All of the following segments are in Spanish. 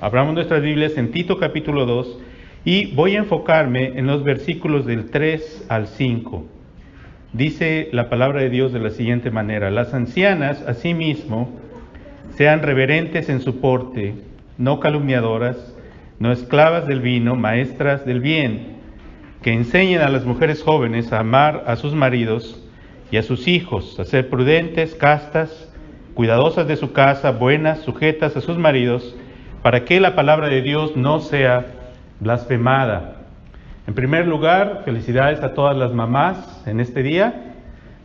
Abramos nuestras Biblias en Tito capítulo 2 y voy a enfocarme en los versículos del 3 al 5. Dice la palabra de Dios de la siguiente manera: las ancianas, asimismo, sean reverentes en su porte, no calumniadoras, no esclavas del vino, maestras del bien, que enseñen a las mujeres jóvenes a amar a sus maridos y a sus hijos, a ser prudentes, castas, cuidadosas de su casa, buenas, sujetas a sus maridos, para que la palabra de Dios no sea blasfemada. En primer lugar, felicidades a todas las mamás en este día.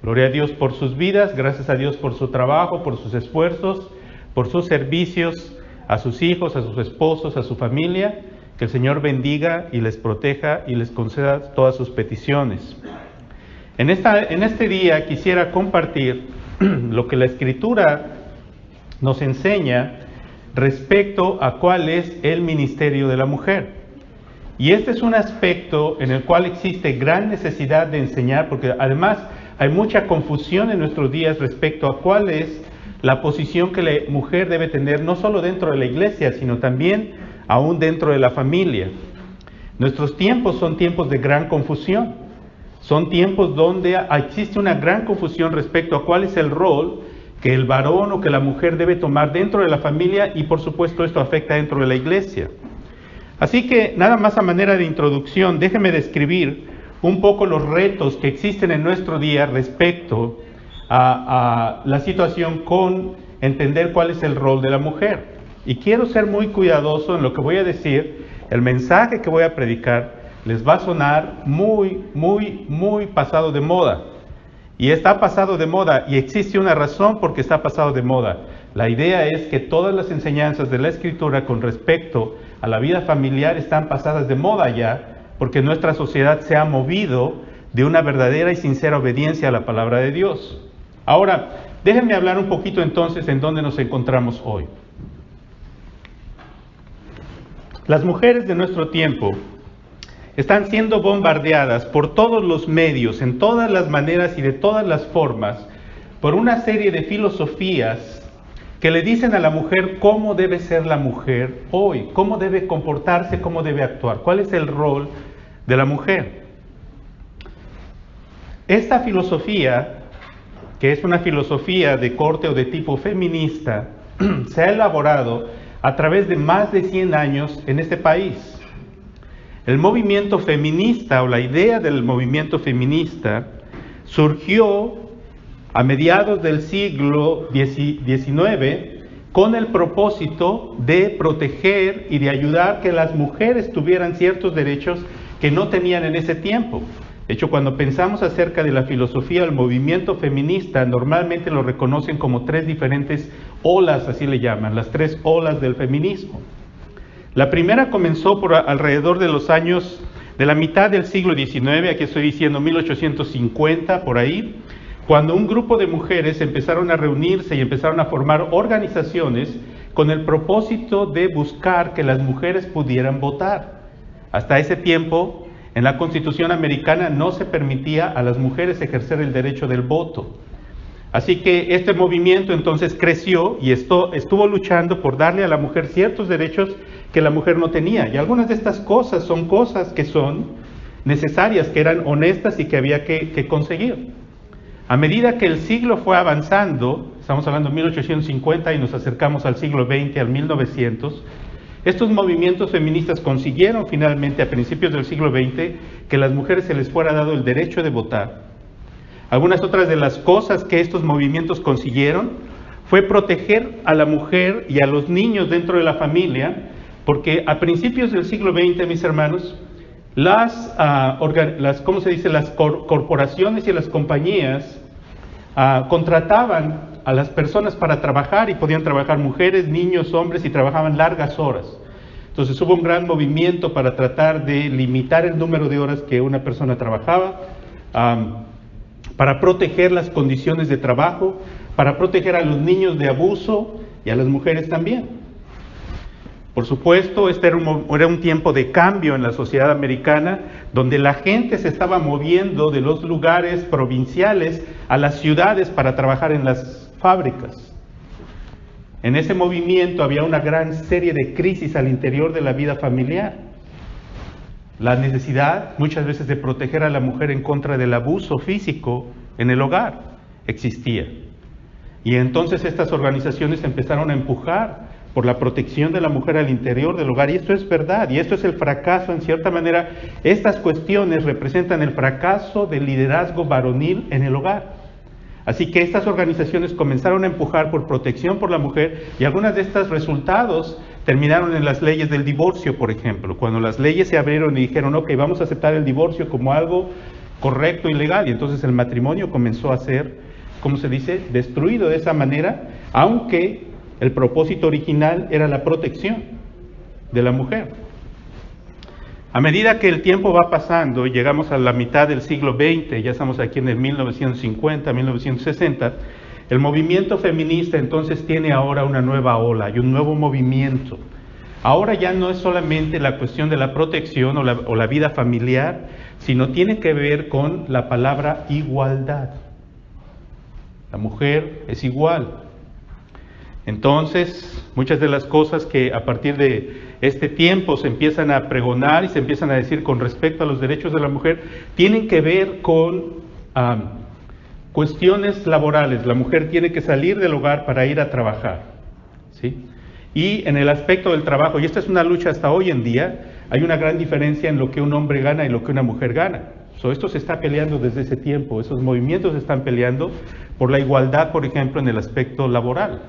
Gloria a Dios por sus vidas, gracias a Dios por su trabajo, por sus esfuerzos, por sus servicios a sus hijos, a sus esposos, a su familia. Que el Señor bendiga y les proteja y les conceda todas sus peticiones. En este día quisiera compartir lo que la Escritura nos enseña respecto a cuál es el ministerio de la mujer. Y este es un aspecto en el cual existe gran necesidad de enseñar, porque además hay mucha confusión en nuestros días respecto a cuál es la posición que la mujer debe tener, no solo dentro de la iglesia, sino también aún dentro de la familia. Nuestros tiempos son tiempos de gran confusión. Son tiempos donde existe una gran confusión respecto a cuál es el rol que el varón o que la mujer debe tomar dentro de la familia, y por supuesto esto afecta dentro de la iglesia. Así que nada más a manera de introducción, déjeme describir un poco los retos que existen en nuestro día respecto a la situación con entender cuál es el rol de la mujer. Y quiero ser muy cuidadoso en lo que voy a decir. El mensaje que voy a predicar les va a sonar muy pasado de moda. Y está pasado de moda, y existe una razón por qué está pasado de moda. La idea es que todas las enseñanzas de la Escritura con respecto a la vida familiar están pasadas de moda ya, porque nuestra sociedad se ha movido de una verdadera y sincera obediencia a la palabra de Dios. Ahora, déjenme hablar un poquito entonces en dónde nos encontramos hoy. Las mujeres de nuestro tiempo están siendo bombardeadas por todos los medios, en todas las maneras y de todas las formas, por una serie de filosofías que le dicen a la mujer cómo debe ser la mujer hoy, cómo debe comportarse, cómo debe actuar, cuál es el rol de la mujer. Esta filosofía, que es una filosofía de corte o de tipo feminista, se ha elaborado a través de más de 100 años en este país. El movimiento feminista, o la idea del movimiento feminista, surgió a mediados del siglo XIX con el propósito de proteger y de ayudar que las mujeres tuvieran ciertos derechos que no tenían en ese tiempo. De hecho, cuando pensamos acerca de la filosofía del movimiento feminista, normalmente lo reconocen como tres diferentes olas, así le llaman, las tres olas del feminismo. La primera comenzó por alrededor de los años de la mitad del siglo XIX, aquí estoy diciendo 1850, por ahí, cuando un grupo de mujeres empezaron a reunirse y empezaron a formar organizaciones con el propósito de buscar que las mujeres pudieran votar. Hasta ese tiempo, en la Constitución americana no se permitía a las mujeres ejercer el derecho del voto. Así que este movimiento entonces creció y estuvo luchando por darle a la mujer ciertos derechos que la mujer no tenía. Y algunas de estas cosas son cosas que son necesarias, que eran honestas y que había que conseguir. A medida que el siglo fue avanzando, estamos hablando de 1850 y nos acercamos al siglo XX, al 1900, estos movimientos feministas consiguieron finalmente a principios del siglo XX que las mujeres se les fuera dado el derecho de votar. Algunas otras de las cosas que estos movimientos consiguieron fue proteger a la mujer y a los niños dentro de la familia, porque a principios del siglo XX, mis hermanos, las corporaciones y las compañías contrataban a las personas para trabajar, y podían trabajar mujeres, niños, hombres, y trabajaban largas horas. Entonces hubo un gran movimiento para tratar de limitar el número de horas que una persona trabajaba, para proteger las condiciones de trabajo, para proteger a los niños de abuso y a las mujeres también. Por supuesto, este era un tiempo de cambio en la sociedad americana, donde la gente se estaba moviendo de los lugares provinciales a las ciudades para trabajar en las fábricas. En ese movimiento había una gran serie de crisis al interior de la vida familiar. La necesidad muchas veces de proteger a la mujer en contra del abuso físico en el hogar existía. Y entonces estas organizaciones empezaron a empujar por la protección de la mujer al interior del hogar. Y esto es verdad, y esto es el fracaso, en cierta manera. Estas cuestiones representan el fracaso del liderazgo varonil en el hogar. Así que estas organizaciones comenzaron a empujar por protección por la mujer, y algunos de estos resultados terminaron en las leyes del divorcio, por ejemplo. Cuando las leyes se abrieron y dijeron, ok, vamos a aceptar el divorcio como algo correcto y legal, y entonces el matrimonio comenzó a ser, ¿cómo se dice?, destruido de esa manera, aunque el propósito original era la protección de la mujer. A medida que el tiempo va pasando y llegamos a la mitad del siglo XX, ya estamos aquí en el 1950, 1960, el movimiento feminista entonces tiene ahora una nueva ola y un nuevo movimiento. Ahora ya no es solamente la cuestión de la protección o la vida familiar, sino tiene que ver con la palabra igualdad. La mujer es igual. Entonces, muchas de las cosas que a partir de este tiempo se empiezan a pregonar y se empiezan a decir con respecto a los derechos de la mujer, tienen que ver con cuestiones laborales. La mujer tiene que salir del hogar para ir a trabajar, ¿sí? Y en el aspecto del trabajo, y esta es una lucha hasta hoy en día, hay una gran diferencia en lo que un hombre gana y lo que una mujer gana. Esto se está peleando desde ese tiempo, esos movimientos se están peleando por la igualdad, por ejemplo, en el aspecto laboral.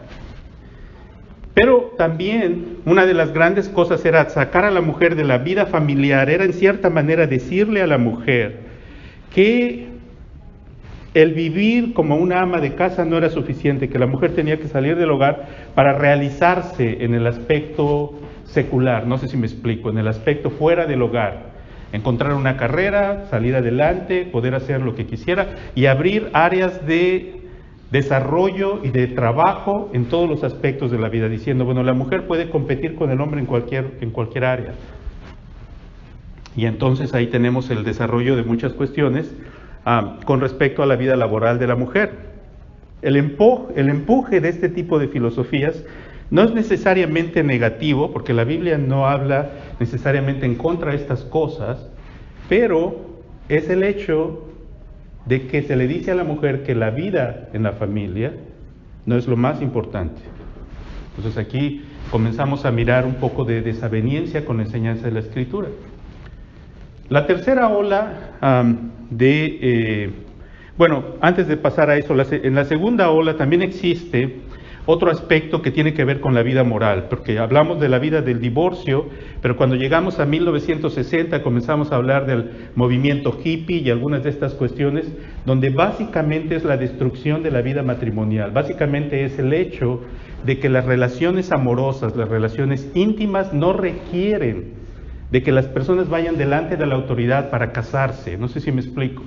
Pero también una de las grandes cosas era sacar a la mujer de la vida familiar, era en cierta manera decirle a la mujer que el vivir como una ama de casa no era suficiente, que la mujer tenía que salir del hogar para realizarse en el aspecto secular, no sé si me explico, en el aspecto fuera del hogar, encontrar una carrera, salir adelante, poder hacer lo que quisiera y abrir áreas de desarrollo y de trabajo en todos los aspectos de la vida, diciendo, bueno, la mujer puede competir con el hombre en cualquier área. Y entonces ahí tenemos el desarrollo de muchas cuestiones con respecto a la vida laboral de la mujer. El empuje de este tipo de filosofías no es necesariamente negativo, porque la Biblia no habla necesariamente en contra de estas cosas, pero es el hecho de que se le dice a la mujer que la vida en la familia no es lo más importante. Entonces aquí comenzamos a mirar un poco de desaveniencia con la enseñanza de la Escritura. La tercera ola antes de pasar a eso, en la segunda ola también existe otro aspecto que tiene que ver con la vida moral, porque hablamos de la vida del divorcio, pero cuando llegamos a 1960 comenzamos a hablar del movimiento hippie y algunas de estas cuestiones, donde básicamente es la destrucción de la vida matrimonial, básicamente es el hecho de que las relaciones amorosas, las relaciones íntimas no requieren de que las personas vayan delante de la autoridad para casarse, no sé si me explico.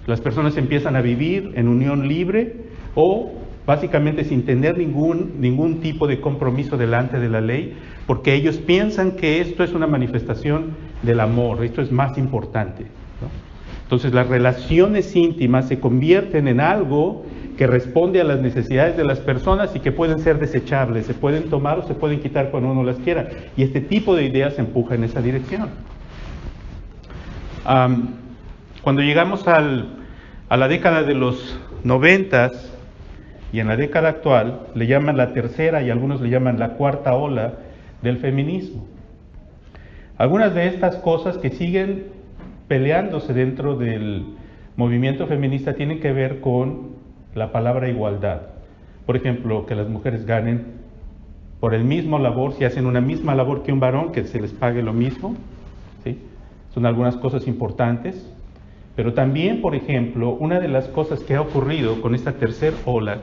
Las personas empiezan a vivir en unión libre o básicamente sin tener ningún tipo de compromiso delante de la ley, porque ellos piensan que esto es una manifestación del amor, esto es más importante, ¿no? Entonces las relaciones íntimas se convierten en algo que responde a las necesidades de las personas y que pueden ser desechables, se pueden tomar o se pueden quitar cuando uno las quiera, y este tipo de ideas empuja en esa dirección. Cuando llegamos a la década de los 90s, y en la década actual le llaman la tercera y algunos le llaman la cuarta ola del feminismo. Algunas de estas cosas que siguen peleándose dentro del movimiento feminista tienen que ver con la palabra igualdad. Por ejemplo, que las mujeres ganen por el mismo labor, si hacen una misma labor que un varón, que se les pague lo mismo, ¿sí? Son algunas cosas importantes. Pero también, por ejemplo, una de las cosas que ha ocurrido con esta tercera ola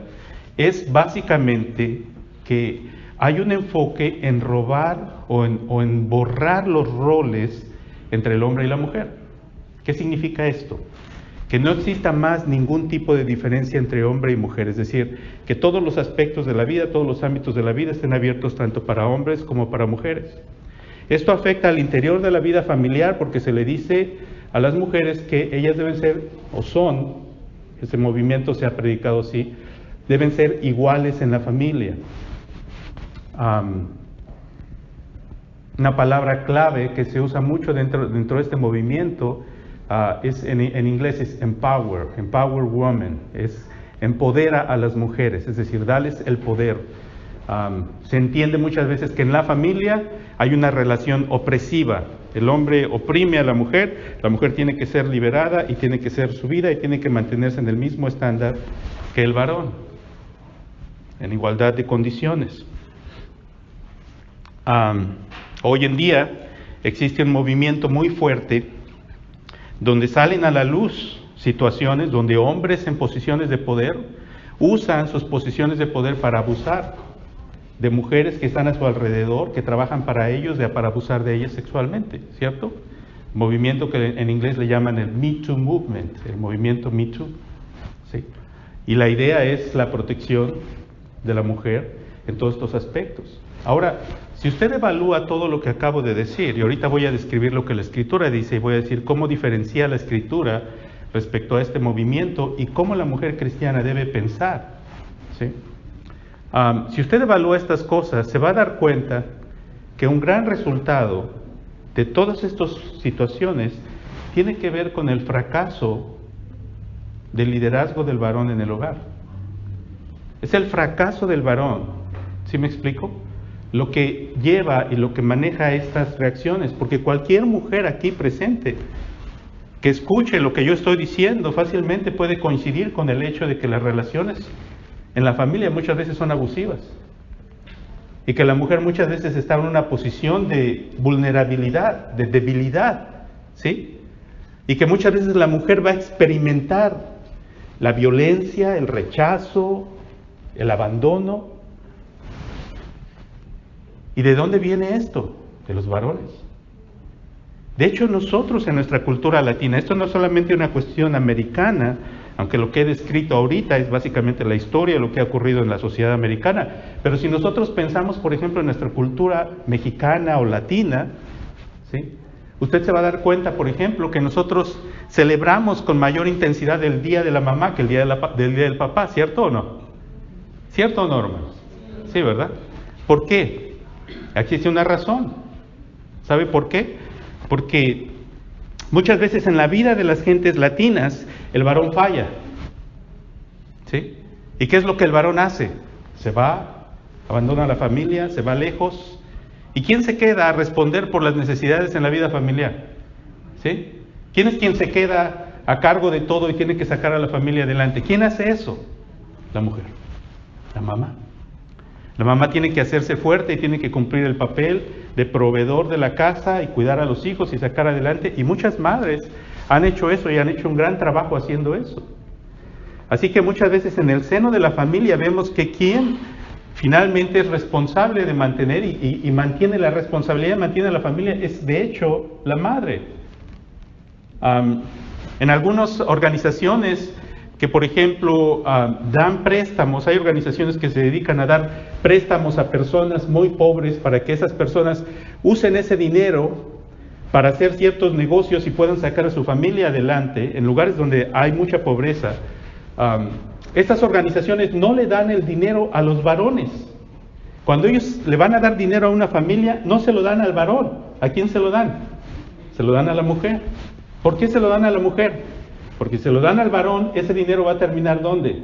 es básicamente que hay un enfoque en robar o en borrar los roles entre el hombre y la mujer. ¿Qué significa esto? Que no exista más ningún tipo de diferencia entre hombre y mujer, es decir, que todos los aspectos de la vida, todos los ámbitos de la vida estén abiertos tanto para hombres como para mujeres. Esto afecta al interior de la vida familiar porque se le dice a las mujeres que ellas deben ser, o son, ese movimiento se ha predicado así, deben ser iguales en la familia. Una palabra clave que se usa mucho dentro de este movimiento en inglés es empower woman, es empodera a las mujeres, es decir, darles el poder. Se entiende muchas veces que en la familia hay una relación opresiva. El hombre oprime a la mujer tiene que ser liberada y tiene que ser subida y tiene que mantenerse en el mismo estándar que el varón, en igualdad de condiciones. Hoy en día existe un movimiento muy fuerte donde salen a la luz situaciones donde hombres en posiciones de poder usan sus posiciones de poder para abusar de mujeres que están a su alrededor, que trabajan para ellos, para abusar de ellas sexualmente, ¿cierto? Movimiento que en inglés le llaman el Me Too Movement, el movimiento Me Too, ¿sí? Y la idea es la protección de la mujer en todos estos aspectos. Ahora, si usted evalúa todo lo que acabo de decir, y ahorita voy a describir lo que la Escritura dice, y voy a decir cómo diferencia la Escritura respecto a este movimiento y cómo la mujer cristiana debe pensar, ¿sí? Si usted evalúa estas cosas, se va a dar cuenta que un gran resultado de todas estas situaciones tiene que ver con el fracaso del liderazgo del varón en el hogar. Es el fracaso del varón, ¿sí me explico? Lo que lleva y lo que maneja estas reacciones, porque cualquier mujer aquí presente que escuche lo que yo estoy diciendo fácilmente puede coincidir con el hecho de que las relaciones en la familia muchas veces son abusivas y que la mujer muchas veces está en una posición de vulnerabilidad, de debilidad, ¿sí? Y que muchas veces la mujer va a experimentar la violencia, el rechazo, el abandono. ¿Y de dónde viene esto? De los varones. De hecho, nosotros en nuestra cultura latina, esto no es solamente una cuestión americana, aunque lo que he descrito ahorita es básicamente la historia de lo que ha ocurrido en la sociedad americana, pero si nosotros pensamos, por ejemplo, en nuestra cultura mexicana o latina, ¿sí? Usted se va a dar cuenta, por ejemplo, que nosotros celebramos con mayor intensidad el Día de la Mamá que el Día del Papá, ¿cierto o no? ¿Cierto o no, hermanos? Sí, ¿verdad? ¿Por qué? Aquí existe una razón. ¿Sabe por qué? Porque muchas veces en la vida de las gentes latinas, el varón falla, ¿sí? ¿Y qué es lo que el varón hace? Se va, abandona a la familia, se va lejos. ¿Y quién se queda a responder por las necesidades en la vida familiar? ¿Sí? ¿Quién es quien se queda a cargo de todo y tiene que sacar a la familia adelante? ¿Quién hace eso? La mujer, la mamá. La mamá tiene que hacerse fuerte y tiene que cumplir el papel de proveedor de la casa y cuidar a los hijos y sacar adelante. Y muchas madres han hecho eso y han hecho un gran trabajo haciendo eso. Así que muchas veces en el seno de la familia vemos que quien finalmente es responsable de mantener y mantiene la responsabilidad, mantiene a la familia, es de hecho la madre. En algunas organizaciones que, por ejemplo, dan préstamos, hay organizaciones que se dedican a dar préstamos a personas muy pobres para que esas personas usen ese dinero para hacer ciertos negocios y puedan sacar a su familia adelante en lugares donde hay mucha pobreza. Estas organizaciones no le dan el dinero a los varones. Cuando ellos le van a dar dinero a una familia, no se lo dan al varón. ¿A quién se lo dan? Se lo dan a la mujer. ¿Por qué se lo dan a la mujer? Porque si se lo dan al varón, ese dinero va a terminar ¿dónde?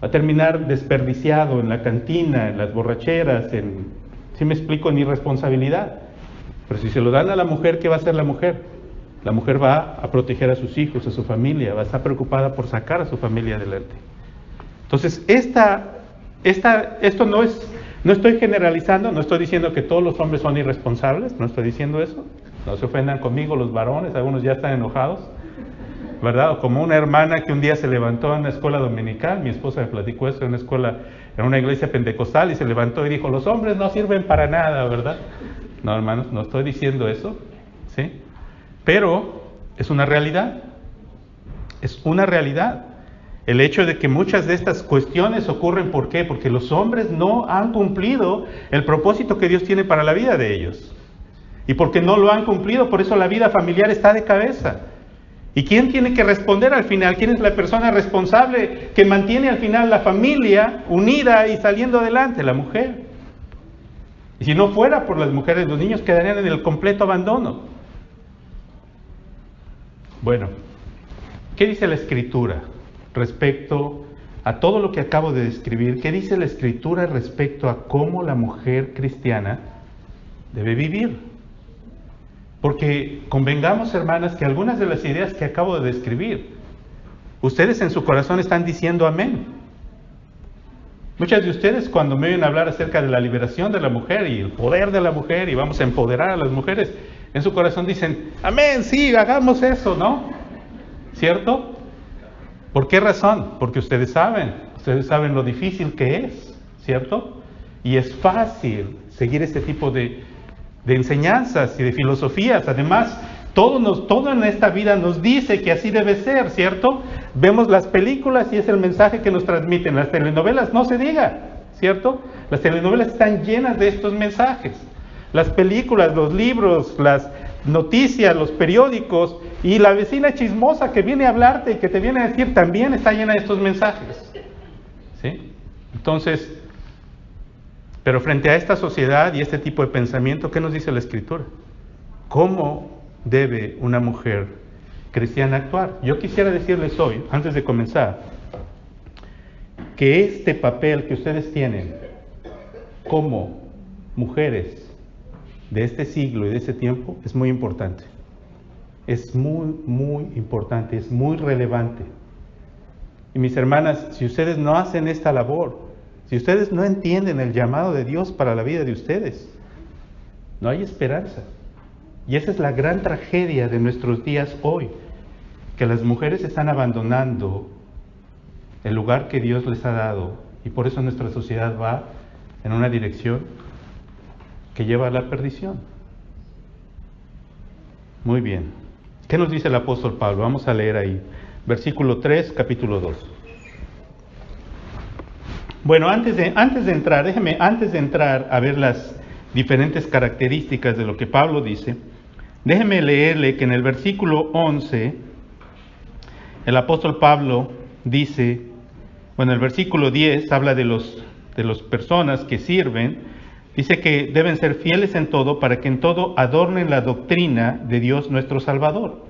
Va a terminar desperdiciado en la cantina, en las borracheras, ¿sí me explico? En irresponsabilidad. Pero si se lo dan a la mujer, ¿qué va a hacer la mujer? La mujer va a proteger a sus hijos, a su familia, va a estar preocupada por sacar a su familia adelante. Entonces, esto no estoy generalizando, no estoy diciendo que todos los hombres son irresponsables, no estoy diciendo eso. No se ofendan conmigo los varones, algunos ya están enojados, ¿verdad? O como una hermana que un día se levantó en una escuela dominical, mi esposa me platicó esto en una iglesia pentecostal, y se levantó y dijo, los hombres no sirven para nada, ¿verdad? No, hermanos, no estoy diciendo eso, ¿sí? Pero es una realidad, es una realidad. El hecho de que muchas de estas cuestiones ocurren, ¿por qué? Porque los hombres no han cumplido el propósito que Dios tiene para la vida de ellos. Y porque no lo han cumplido, por eso la vida familiar está de cabeza. ¿Y quién tiene que responder al final? ¿Quién es la persona responsable que mantiene al final la familia unida y saliendo adelante? La mujer. Y si no fuera por las mujeres, los niños quedarían en el completo abandono. Bueno, ¿qué dice la Escritura respecto a todo lo que acabo de describir? ¿Qué dice la Escritura respecto a cómo la mujer cristiana debe vivir? Porque convengamos, hermanas, que algunas de las ideas que acabo de describir, ustedes en su corazón están diciendo amén. Muchas de ustedes, cuando me oyen hablar acerca de la liberación de la mujer y el poder de la mujer y vamos a empoderar a las mujeres, en su corazón dicen, amén, sí, hagamos eso, ¿no? ¿Cierto? ¿Por qué razón? Porque ustedes saben lo difícil que es, ¿cierto? Y es fácil seguir este tipo de enseñanzas y de filosofías. Además, todo en esta vida nos dice que así debe ser, ¿cierto? Vemos las películas y es el mensaje que nos transmiten. Las telenovelas, no se diga, ¿cierto? Las telenovelas están llenas de estos mensajes. Las películas, los libros, las noticias, los periódicos y la vecina chismosa que viene a hablarte y que te viene a decir también está llena de estos mensajes, ¿sí? Entonces, pero frente a esta sociedad y este tipo de pensamiento, ¿qué nos dice la Escritura? ¿Cómo debe una mujer cristiana actuar? Yo quisiera decirles hoy, antes de comenzar, que este papel que ustedes tienen como mujeres de este siglo y de este tiempo es muy importante. Es muy, muy importante, es muy relevante. Y mis hermanas, si ustedes no hacen esta labor, si ustedes no entienden el llamado de Dios para la vida de ustedes, no hay esperanza. Y esa es la gran tragedia de nuestros días hoy, que las mujeres están abandonando el lugar que Dios les ha dado, y por eso nuestra sociedad va en una dirección que lleva a la perdición. Muy bien. ¿Qué nos dice el apóstol Pablo? Vamos a leer ahí. Versículo 3, capítulo 2. Bueno, antes de entrar a ver las diferentes características de lo que Pablo dice, déjeme leerle que en el versículo 11, el apóstol Pablo dice, bueno, el versículo 10 habla de las personas que sirven. Dice que deben ser fieles en todo para que en todo adornen la doctrina de Dios nuestro Salvador.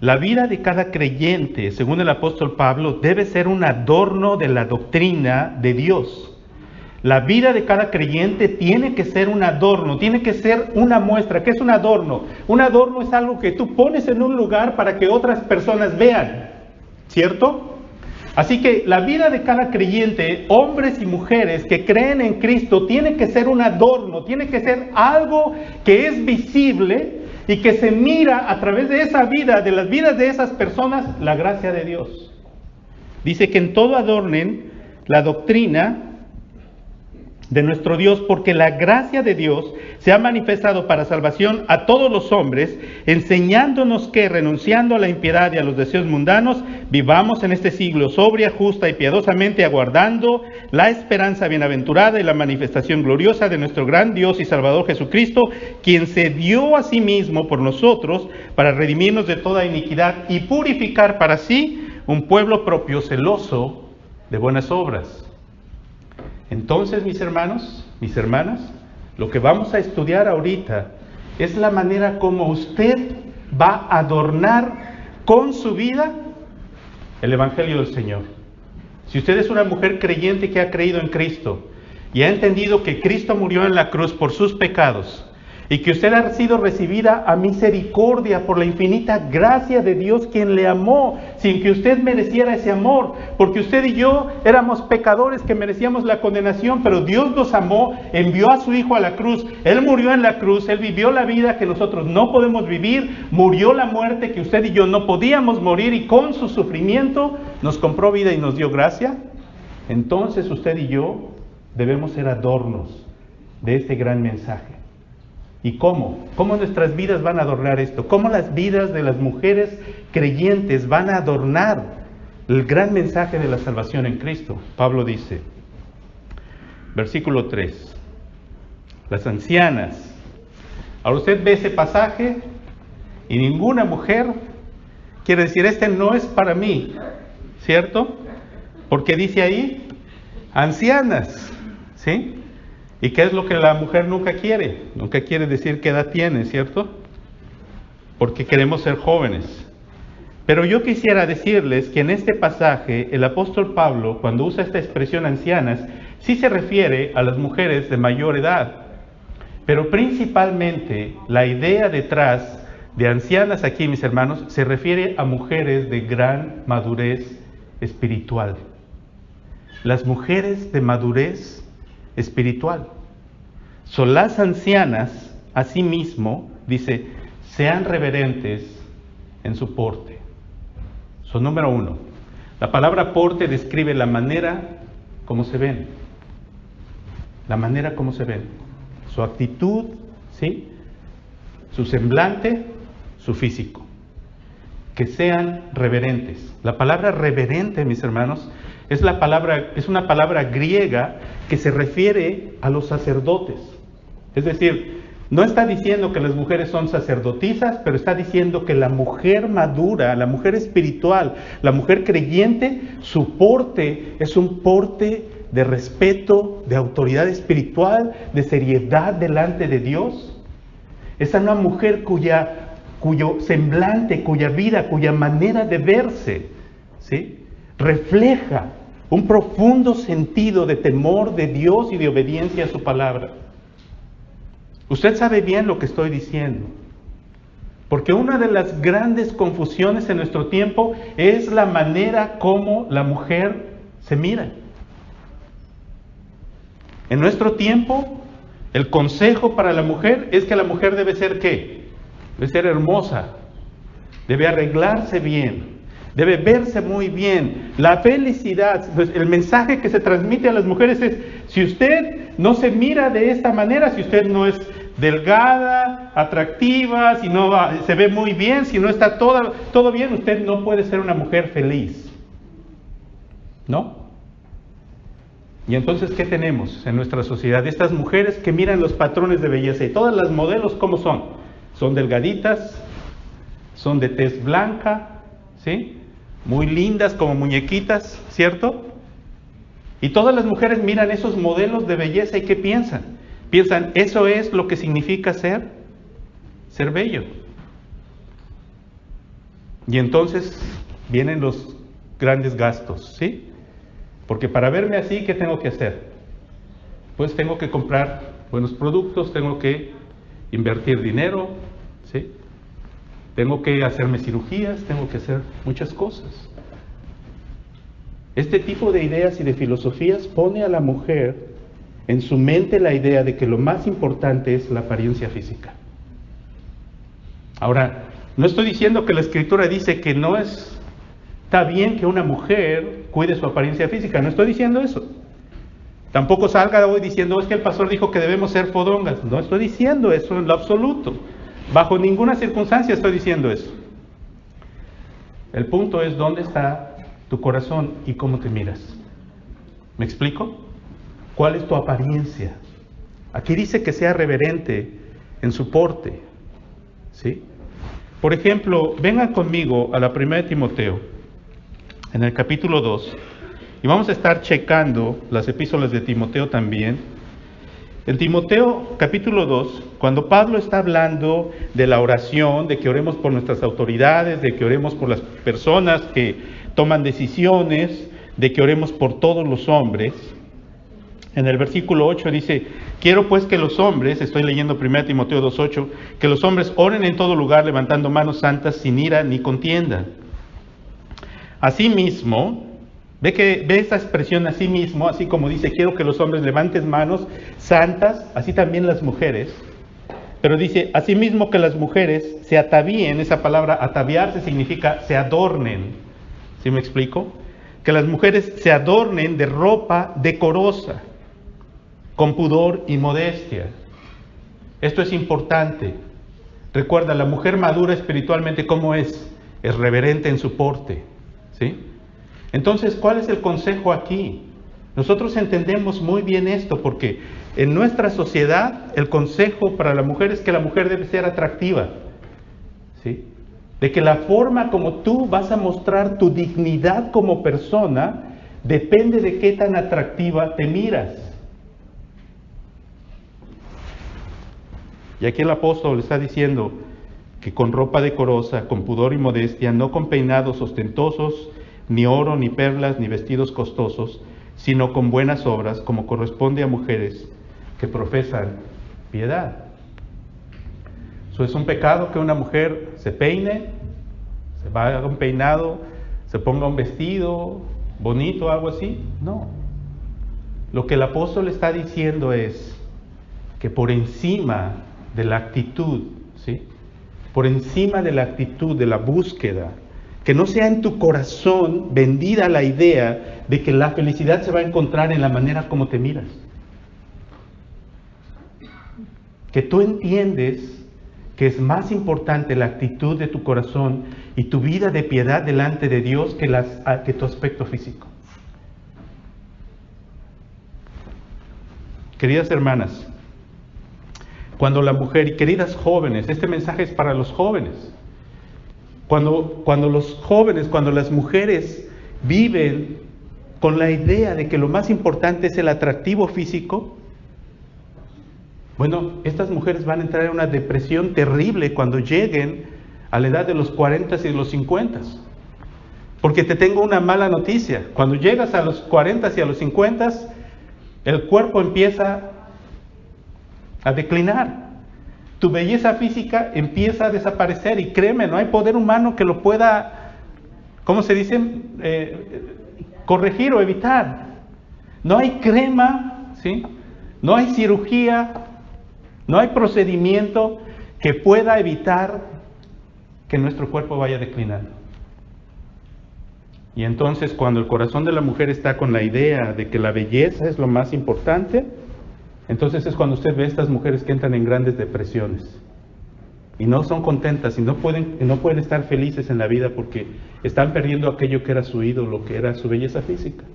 La vida de cada creyente, según el apóstol Pablo, debe ser un adorno de la doctrina de Dios. La vida de cada creyente tiene que ser un adorno, tiene que ser una muestra. ¿Qué es un adorno? Un adorno es algo que tú pones en un lugar para que otras personas vean, ¿cierto? Así que la vida de cada creyente, hombres y mujeres que creen en Cristo, tiene que ser un adorno, tiene que ser algo que es visible y que se mira a través de esa vida, de las vidas de esas personas, la gracia de Dios. Dice que en todo adornen la doctrina de nuestro Dios, porque la gracia de Dios se ha manifestado para salvación a todos los hombres, enseñándonos que, renunciando a la impiedad y a los deseos mundanos, vivamos en este siglo sobria, justa y piadosamente, aguardando la esperanza bienaventurada y la manifestación gloriosa de nuestro gran Dios y Salvador Jesucristo, quien se dio a sí mismo por nosotros para redimirnos de toda iniquidad y purificar para sí un pueblo propio, celoso de buenas obras. Entonces, mis hermanos, mis hermanas, lo que vamos a estudiar ahorita es la manera como usted va a adornar con su vida el Evangelio del Señor. Si usted es una mujer creyente que ha creído en Cristo y ha entendido que Cristo murió en la cruz por sus pecados y que usted ha sido recibida a misericordia por la infinita gracia de Dios, quien le amó sin que usted mereciera ese amor, porque usted y yo éramos pecadores que merecíamos la condenación, pero Dios nos amó, envió a su Hijo a la cruz, Él murió en la cruz, Él vivió la vida que nosotros no podemos vivir, murió la muerte que usted y yo no podíamos morir, y con su sufrimiento nos compró vida y nos dio gracia. Entonces usted y yo debemos ser adornos de este gran mensaje. ¿Y cómo? ¿Cómo nuestras vidas van a adornar esto? ¿Cómo las vidas de las mujeres creyentes van a adornar el gran mensaje de la salvación en Cristo? Pablo dice, versículo 3, las ancianas. Ahora usted ve ese pasaje y ninguna mujer quiere decir, este no es para mí, ¿cierto? Porque dice ahí, ancianas, ¿sí? ¿Y qué es lo que la mujer nunca quiere? Nunca quiere decir qué edad tiene, ¿cierto? Porque queremos ser jóvenes. Pero yo quisiera decirles que en este pasaje el apóstol Pablo, cuando usa esta expresión ancianas, sí se refiere a las mujeres de mayor edad. Pero principalmente la idea detrás de ancianas aquí, mis hermanos, se refiere a mujeres de gran madurez espiritual. Las mujeres de madurez espiritual. Son las ancianas, asimismo, dice, sean reverentes en su porte. Son número uno. La palabra porte describe la manera como se ven. La manera como se ven. Su actitud, ¿sí? Su semblante, su físico. Que sean reverentes. La palabra reverente, mis hermanos, es una palabra griega que se refiere a los sacerdotes. Es decir, no está diciendo que las mujeres son sacerdotisas, pero está diciendo que la mujer madura, la mujer espiritual, la mujer creyente, su porte es un porte de respeto, de autoridad espiritual, de seriedad delante de Dios. Es una mujer cuyo semblante, cuya vida, cuya manera de verse, ¿sí?, refleja un profundo sentido de temor de Dios y de obediencia a su palabra. Usted sabe bien lo que estoy diciendo, porque una de las grandes confusiones en nuestro tiempo es la manera como la mujer se mira. En nuestro tiempo, el consejo para la mujer es que la mujer debe ser ¿qué? Debe ser hermosa, debe arreglarse bien, debe verse muy bien. La felicidad, pues el mensaje que se transmite a las mujeres es: si usted no se mira de esta manera, si usted no es delgada, atractiva, si no se ve muy bien, si no está todo bien, usted no puede ser una mujer feliz. ¿No? Y entonces, ¿qué tenemos en nuestra sociedad? Estas mujeres que miran los patrones de belleza, y todas las modelos, ¿cómo son? Son delgaditas, son de tez blanca, ¿sí?, muy lindas como muñequitas, ¿cierto? Y todas las mujeres miran esos modelos de belleza y ¿qué piensan? Piensan, ¿eso es lo que significa ser bello? Y entonces vienen los grandes gastos, ¿sí? Porque para verme así, ¿qué tengo que hacer? Pues tengo que comprar buenos productos, tengo que invertir dinero, ¿sí? Tengo que hacerme cirugías, tengo que hacer muchas cosas. Este tipo de ideas y de filosofías pone a la mujer en su mente la idea de que lo más importante es la apariencia física. Ahora, no estoy diciendo que la Escritura dice que no está bien que una mujer cuide su apariencia física, no estoy diciendo eso. Tampoco salga hoy diciendo, es que el pastor dijo que debemos ser fodongas. No estoy diciendo eso en lo absoluto. Bajo ninguna circunstancia estoy diciendo eso. El punto es dónde está tu corazón y cómo te miras. ¿Me explico? ¿Cuál es tu apariencia? Aquí dice que sea reverente en su porte, ¿sí? Por ejemplo, vengan conmigo a la 1 Timoteo, en el capítulo 2, y vamos a estar checando las epístolas de Timoteo también. En Timoteo capítulo 2, cuando Pablo está hablando de la oración, de que oremos por nuestras autoridades, de que oremos por las personas que toman decisiones, de que oremos por todos los hombres, en el versículo 8 dice, quiero pues que los hombres, estoy leyendo 1 Timoteo 2:8, que los hombres oren en todo lugar levantando manos santas sin ira ni contienda. Asimismo, ve esa expresión asimismo, así como dice, quiero que los hombres levanten manos santas, así también las mujeres. Pero dice, asimismo que las mujeres se atavíen, esa palabra ataviarse significa se adornen. ¿Sí me explico? Que las mujeres se adornen de ropa decorosa, con pudor y modestia. Esto es importante. Recuerda, la mujer madura espiritualmente, ¿cómo es? Es reverente en su porte, ¿sí? Entonces, ¿cuál es el consejo aquí? Nosotros entendemos muy bien esto, porque en nuestra sociedad el consejo para la mujer es que la mujer debe ser atractiva, ¿sí? De que la forma como tú vas a mostrar tu dignidad como persona depende de qué tan atractiva te miras. Y aquí el apóstol está diciendo que con ropa decorosa, con pudor y modestia, no con peinados ostentosos, ni oro, ni perlas, ni vestidos costosos, sino con buenas obras, como corresponde a mujeres que profesan piedad. Eso es un pecado que una mujer se peine, se haga un peinado, se ponga un vestido bonito, algo así. No. Lo que el apóstol está diciendo es que por encima de la actitud, ¿sí? Por encima de la actitud, de la búsqueda, que no sea en tu corazón vendida la idea de que la felicidad se va a encontrar en la manera como te miras. Que tú entiendes que es más importante la actitud de tu corazón y tu vida de piedad delante de Dios que tu aspecto físico. Queridas hermanas, cuando la mujer, y queridas jóvenes, este mensaje es para los jóvenes. Cuando los jóvenes, cuando las mujeres viven con la idea de que lo más importante es el atractivo físico, bueno, estas mujeres van a entrar en una depresión terrible cuando lleguen a la edad de los 40 y los 50. Porque te tengo una mala noticia. Cuando llegas a los 40 y a los 50, el cuerpo empieza a declinar. Tu belleza física empieza a desaparecer. Y créeme, no hay poder humano que lo pueda, ¿cómo se dice? Corregir o evitar. No hay crema, ¿sí? No hay cirugía. No hay procedimiento que pueda evitar que nuestro cuerpo vaya declinando. Y entonces cuando el corazón de la mujer está con la idea de que la belleza es lo más importante, entonces es cuando usted ve a estas mujeres que entran en grandes depresiones. Y no son contentas y no pueden estar felices en la vida porque están perdiendo aquello que era su ídolo, que era su belleza física.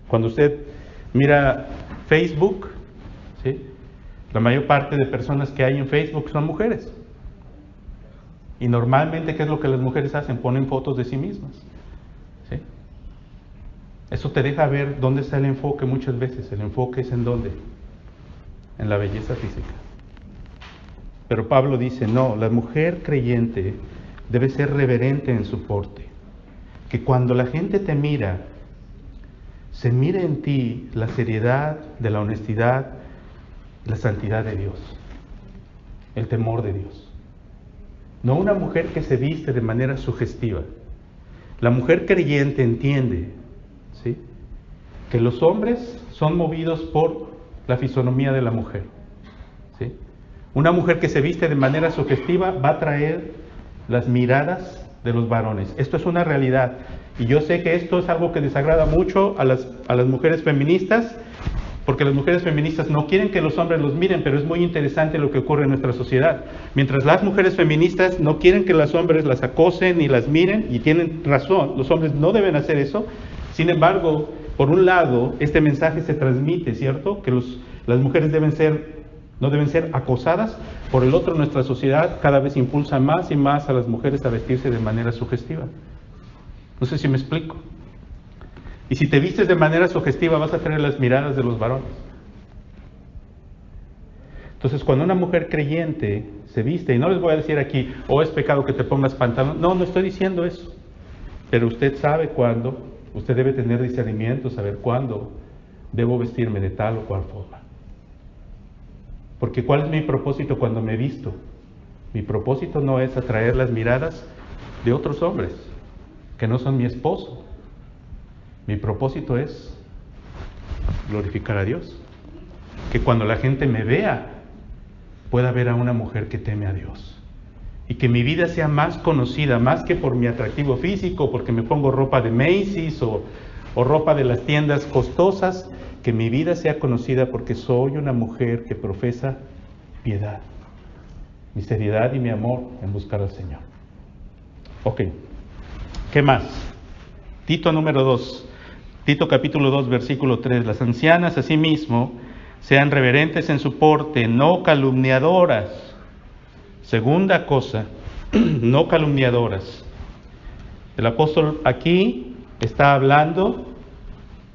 Cuando usted mira Facebook, ¿sí? La mayor parte de personas que hay en Facebook son mujeres. Y normalmente, ¿qué es lo que las mujeres hacen? Ponen fotos de sí mismas. ¿Sí? Eso te deja ver dónde está el enfoque muchas veces. El enfoque es en dónde? En la belleza física. Pero Pablo dice, no, la mujer creyente debe ser reverente en su porte. Que cuando la gente te mira, se mire en ti la seriedad de la honestidad, la santidad de Dios, el temor de Dios. No una mujer que se viste de manera sugestiva. La mujer creyente entiende, ¿sí?, que los hombres son movidos por la fisonomía de la mujer, ¿sí? Una mujer que se viste de manera sugestiva va a atraer las miradas de los varones. Esto es una realidad. Y yo sé que esto es algo que desagrada mucho a las mujeres feministas, porque las mujeres feministas no quieren que los hombres los miren, pero es muy interesante lo que ocurre en nuestra sociedad. Mientras las mujeres feministas no quieren que los hombres las acosen ni las miren, y tienen razón, los hombres no deben hacer eso. Sin embargo, por un lado, este mensaje se transmite, ¿cierto? Que las mujeres no deben ser acosadas. Por el otro, nuestra sociedad cada vez impulsa más y más a las mujeres a vestirse de manera sugestiva. No sé si me explico. Y si te vistes de manera sugestiva, vas a tener las miradas de los varones. Entonces, cuando una mujer creyente se viste, y no les voy a decir aquí, es pecado que te pongas pantalón. No estoy diciendo eso. Pero usted sabe cuándo, usted debe tener discernimiento, saber cuándo debo vestirme de tal o cual forma. Porque ¿cuál es mi propósito cuando me visto? Mi propósito no es atraer las miradas de otros hombres que no son mi esposo. Mi propósito es glorificar a Dios. Que cuando la gente me vea, pueda ver a una mujer que teme a Dios. Y que mi vida sea más conocida, más que por mi atractivo físico, porque me pongo ropa de Macy's o ropa de las tiendas costosas. Que mi vida sea conocida porque soy una mujer que profesa piedad, mi seriedad y mi amor en buscar al Señor. Ok, ¿qué más? Tito número 2. Tito capítulo 2, versículo 3. Las ancianas asimismo sean reverentes en su porte, no calumniadoras. Segunda cosa, no calumniadoras. El apóstol aquí está hablando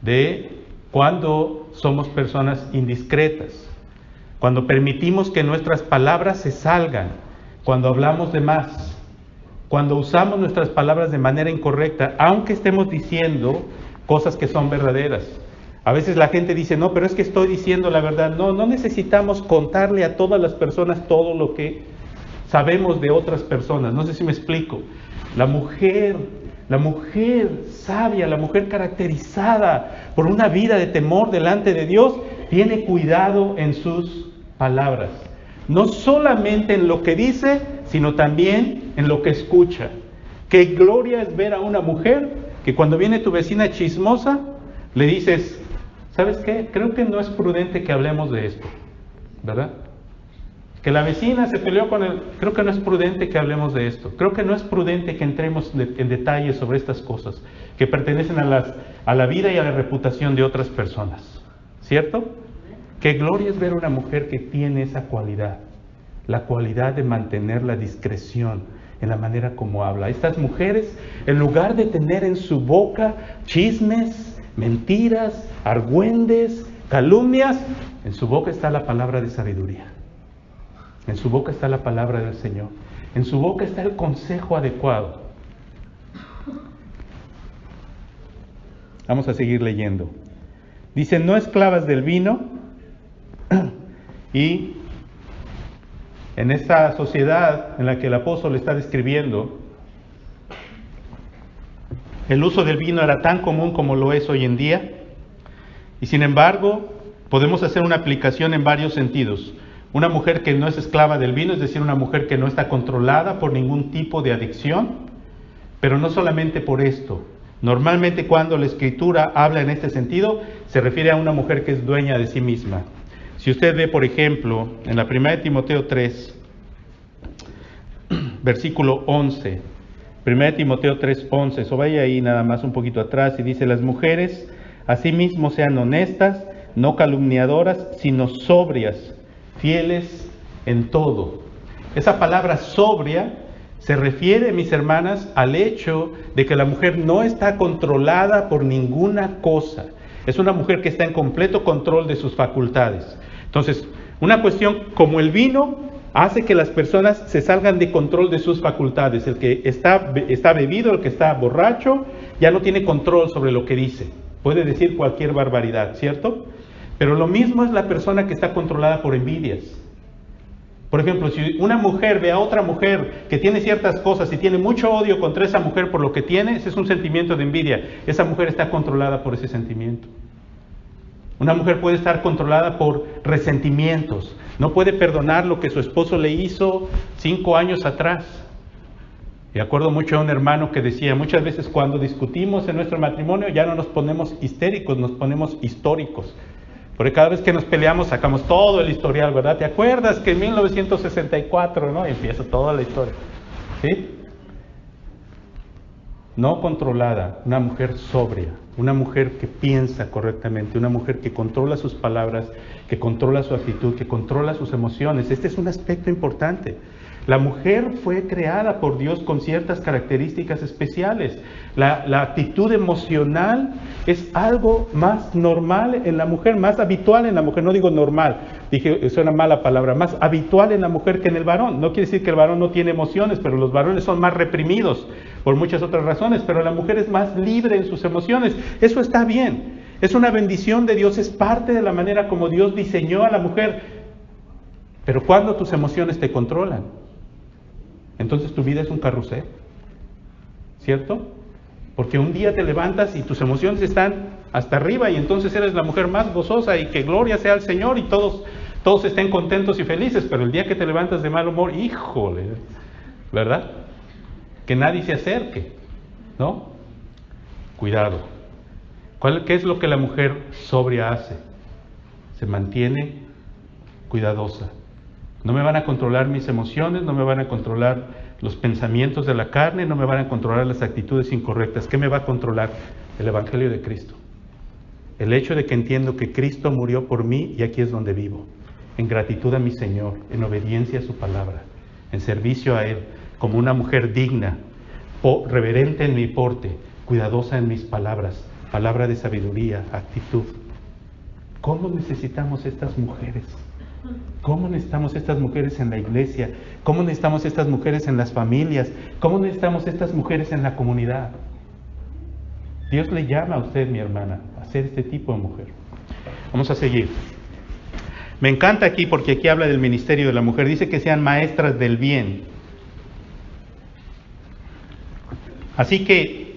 de cuando somos personas indiscretas. cuando permitimos que nuestras palabras se salgan, cuando hablamos de más, cuando usamos nuestras palabras de manera incorrecta, aunque estemos diciendo cosas que son verdaderas. A veces la gente dice, no, pero es que estoy diciendo la verdad. No, no necesitamos contarle a todas las personas todo lo que sabemos de otras personas. No sé si me explico. La mujer sabia, la mujer caracterizada por una vida de temor delante de Dios, tiene cuidado en sus palabras. No solamente en lo que dice, sino también en lo que escucha. Qué gloria es ver a una mujer que cuando viene tu vecina chismosa, le dices, ¿sabes qué? Creo que no es prudente que hablemos de esto, ¿verdad? Que la vecina se peleó con él, creo que no es prudente que hablemos de esto. Creo que no es prudente que entremos en detalles sobre estas cosas que pertenecen a la vida y a la reputación de otras personas. ¿Cierto? Qué gloria es ver a una mujer que tiene esa cualidad, la cualidad de mantener la discreción en la manera como habla. Estas mujeres, en lugar de tener en su boca chismes, mentiras, argüendes, calumnias, en su boca está la palabra de sabiduría. En su boca está la palabra del Señor. En su boca está el consejo adecuado. Vamos a seguir leyendo. Dice, no esclavas del vino. Y en esta sociedad en la que el apóstol está describiendo, el uso del vino era tan común como lo es hoy en día. Y sin embargo, podemos hacer una aplicación en varios sentidos. Una mujer que no es esclava del vino, es decir, una mujer que no está controlada por ningún tipo de adicción, pero no solamente por esto. Normalmente cuando la Escritura habla en este sentido, se refiere a una mujer que es dueña de sí misma. Si usted ve, por ejemplo, en la 1 Timoteo 3, versículo 11, 1 Timoteo 3, 11, eso vaya ahí nada más un poquito atrás, y dice, las mujeres asimismo sean honestas, no calumniadoras, sino sobrias, fieles en todo. Esa palabra sobria se refiere, mis hermanas, al hecho de que la mujer no está controlada por ninguna cosa. Es una mujer que está en completo control de sus facultades. Entonces, una cuestión como el vino hace que las personas se salgan de control de sus facultades. El que está bebido, el que está borracho, ya no tiene control sobre lo que dice. Puede decir cualquier barbaridad, ¿cierto? Pero lo mismo es la persona que está controlada por envidias. Por ejemplo, si una mujer ve a otra mujer que tiene ciertas cosas y tiene mucho odio contra esa mujer por lo que tiene, ese es un sentimiento de envidia. Esa mujer está controlada por ese sentimiento. Una mujer puede estar controlada por resentimientos. No puede perdonar lo que su esposo le hizo 5 años atrás. Y acuerdo mucho a un hermano que decía, muchas veces cuando discutimos en nuestro matrimonio ya no nos ponemos histéricos, nos ponemos históricos. Porque cada vez que nos peleamos sacamos todo el historial, ¿verdad? ¿Te acuerdas que en 1964, ¿no? Y empieza toda la historia. ¿Sí? No controlada, una mujer sobria, una mujer que piensa correctamente, una mujer que controla sus palabras, que controla su actitud, que controla sus emociones. Este es un aspecto importante. La mujer fue creada por Dios con ciertas características especiales. La actitud emocional es algo más normal en la mujer, más habitual en la mujer. No digo normal, dije, es una mala palabra, más habitual en la mujer que en el varón. No quiere decir que el varón no tiene emociones, pero los varones son más reprimidos por muchas otras razones, pero la mujer es más libre en sus emociones. Eso está bien, es una bendición de Dios, es parte de la manera como Dios diseñó a la mujer. Pero cuando tus emociones te controlan, entonces tu vida es un carrusel, ¿cierto? Porque un día te levantas y tus emociones están hasta arriba y entonces eres la mujer más gozosa y que gloria sea al Señor y todos estén contentos y felices, pero el día que te levantas de mal humor, híjole, ¿verdad? Que nadie se acerque, ¿no? Cuidado. ¿Qué es lo que la mujer sobria hace? Se mantiene cuidadosa. No me van a controlar mis emociones, no me van a controlar los pensamientos de la carne, no me van a controlar las actitudes incorrectas. ¿Qué me va a controlar? El Evangelio de Cristo. El hecho de que entiendo que Cristo murió por mí y aquí es donde vivo. En gratitud a mi Señor, en obediencia a su palabra, en servicio a Él, como una mujer digna, reverente en mi porte, cuidadosa en mis palabras, palabra de sabiduría, actitud. ¿Cómo necesitamos estas mujeres? ¿Cómo necesitamos estas mujeres en la iglesia? ¿Cómo necesitamos estas mujeres en las familias? ¿Cómo necesitamos estas mujeres en la comunidad? Dios le llama a usted, mi hermana, a ser este tipo de mujer. Vamos a seguir. Me encanta aquí porque aquí habla del ministerio de la mujer. Dice que sean maestras del bien. Así que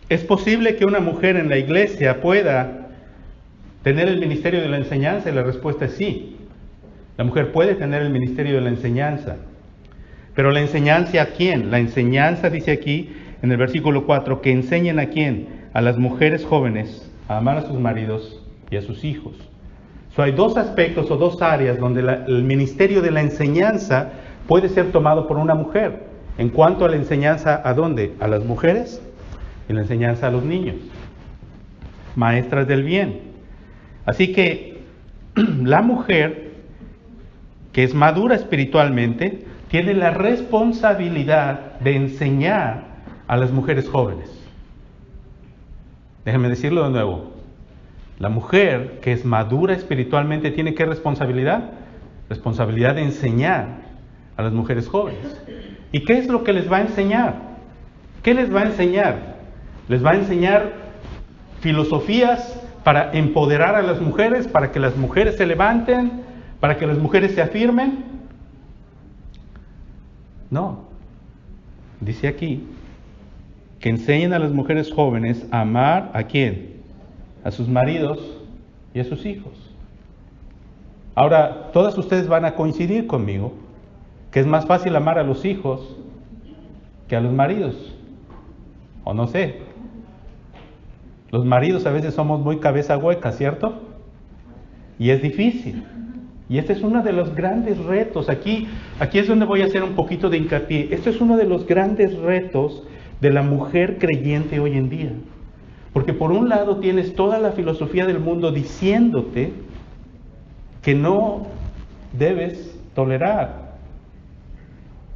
es posible que una mujer en la iglesia pueda tener el ministerio de la enseñanza, y la respuesta es sí. La mujer puede tener el ministerio de la enseñanza. Pero la enseñanza ¿a quién? La enseñanza dice aquí en el versículo 4 que enseñen ¿a quién? A las mujeres jóvenes a amar a sus maridos y a sus hijos. Hay dos aspectos o dos áreas donde el ministerio de la enseñanza puede ser tomado por una mujer. En cuanto a la enseñanza, ¿a dónde? A las mujeres y la enseñanza a los niños. Maestras del bien. Así que la mujer que es madura espiritualmente tiene la responsabilidad de enseñar a las mujeres jóvenes. Déjenme decirlo de nuevo. La mujer que es madura espiritualmente tiene ¿qué responsabilidad? Responsabilidad de enseñar a las mujeres jóvenes. ¿Y qué es lo que les va a enseñar? ¿Qué les va a enseñar? Les va a enseñar filosofías para empoderar a las mujeres, para que las mujeres se levanten, para que las mujeres se afirmen. No. Dice aquí que enseñen a las mujeres jóvenes a amar ¿a quién? A sus maridos y a sus hijos. Ahora, todas ustedes van a coincidir conmigo que es más fácil amar a los hijos que a los maridos. O no sé. Los maridos a veces somos muy cabeza hueca, ¿cierto? Y es difícil. Y este es uno de los grandes retos. Aquí es donde voy a hacer un poquito de hincapié. Este es uno de los grandes retos de la mujer creyente hoy en día. Porque por un lado tienes toda la filosofía del mundo diciéndote que no debes tolerar,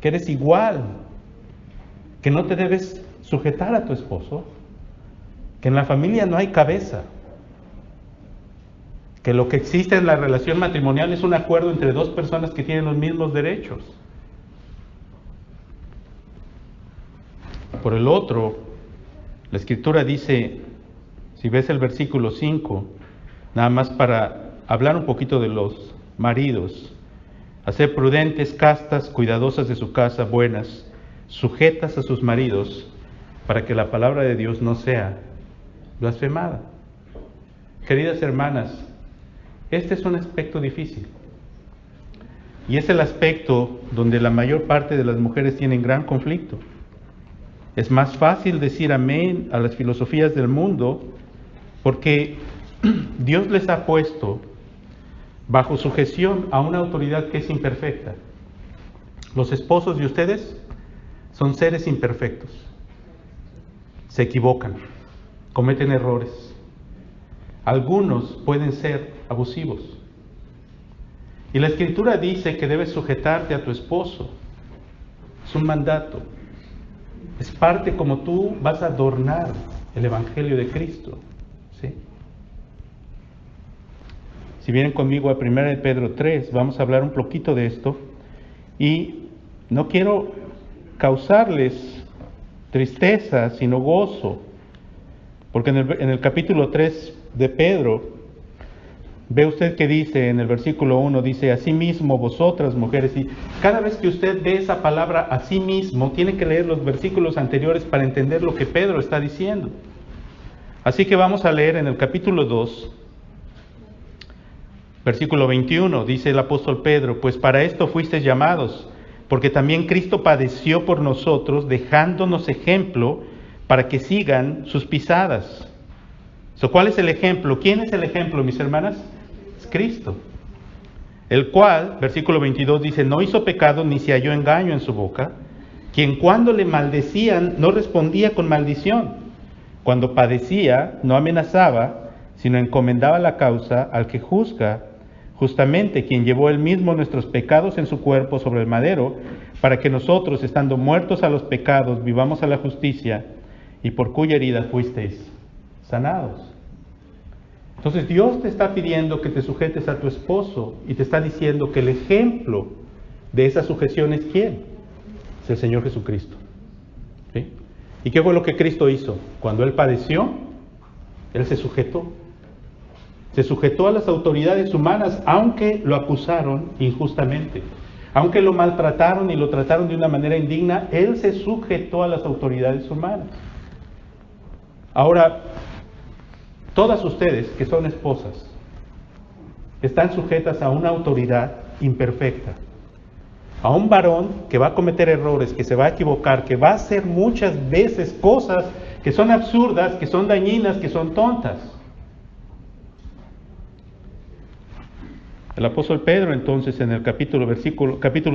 que eres igual, que no te debes sujetar a tu esposo, que en la familia no hay cabeza, que lo que existe en la relación matrimonial es un acuerdo entre dos personas que tienen los mismos derechos. Por el otro, la Escritura dice, si ves el versículo 5, nada más para hablar un poquito de los maridos, a ser prudentes, castas, cuidadosas de su casa, buenas, sujetas a sus maridos, para que la palabra de Dios no sea blasfemada. Queridas hermanas, este es un aspecto difícil. Y es el aspecto donde la mayor parte de las mujeres tienen gran conflicto. Es más fácil decir amén a las filosofías del mundo porque Dios les ha puesto bajo sujeción a una autoridad que es imperfecta. Los esposos de ustedes son seres imperfectos. Se equivocan, cometen errores. Algunos pueden ser abusivos. Y la Escritura dice que debes sujetarte a tu esposo. Es un mandato. Es parte como tú vas a adornar el Evangelio de Cristo. ¿Sí? Si vienen conmigo a 1 de Pedro 3, vamos a hablar un poquito de esto. Y no quiero causarles tristeza, sino gozo. Porque en el capítulo 3 de Pedro, ve usted que dice en el versículo 1, dice, asimismo vosotras mujeres, y cada vez que usted ve esa palabra asimismo, tiene que leer los versículos anteriores para entender lo que Pedro está diciendo. Así que vamos a leer en el capítulo 2, versículo 21, dice el apóstol Pedro, pues para esto fuisteis llamados, porque también Cristo padeció por nosotros, dejándonos ejemplo para que sigan sus pisadas. ¿Cuál es el ejemplo? ¿Quién es el ejemplo, mis hermanas? Es Cristo. El cual, versículo 22 dice, no hizo pecado ni se halló engaño en su boca, quien cuando le maldecían no respondía con maldición. Cuando padecía no amenazaba, sino encomendaba la causa al que juzga, justamente quien llevó él mismo nuestros pecados en su cuerpo sobre el madero, para que nosotros, estando muertos a los pecados, vivamos a la justicia, y por cuya herida fuisteis sanados. Entonces Dios te está pidiendo que te sujetes a tu esposo y te está diciendo que el ejemplo de esa sujeción es ¿quién? Es el Señor Jesucristo. ¿Sí? ¿Y qué fue lo que Cristo hizo? Cuando Él padeció, Él se sujetó. Se sujetó a las autoridades humanas, aunque lo acusaron injustamente. Aunque lo maltrataron y lo trataron de una manera indigna, Él se sujetó a las autoridades humanas. Ahora, todas ustedes que son esposas, están sujetas a una autoridad imperfecta. A un varón que va a cometer errores, que se va a equivocar, que va a hacer muchas veces cosas que son absurdas, que son dañinas, que son tontas. El apóstol Pedro entonces en el capítulo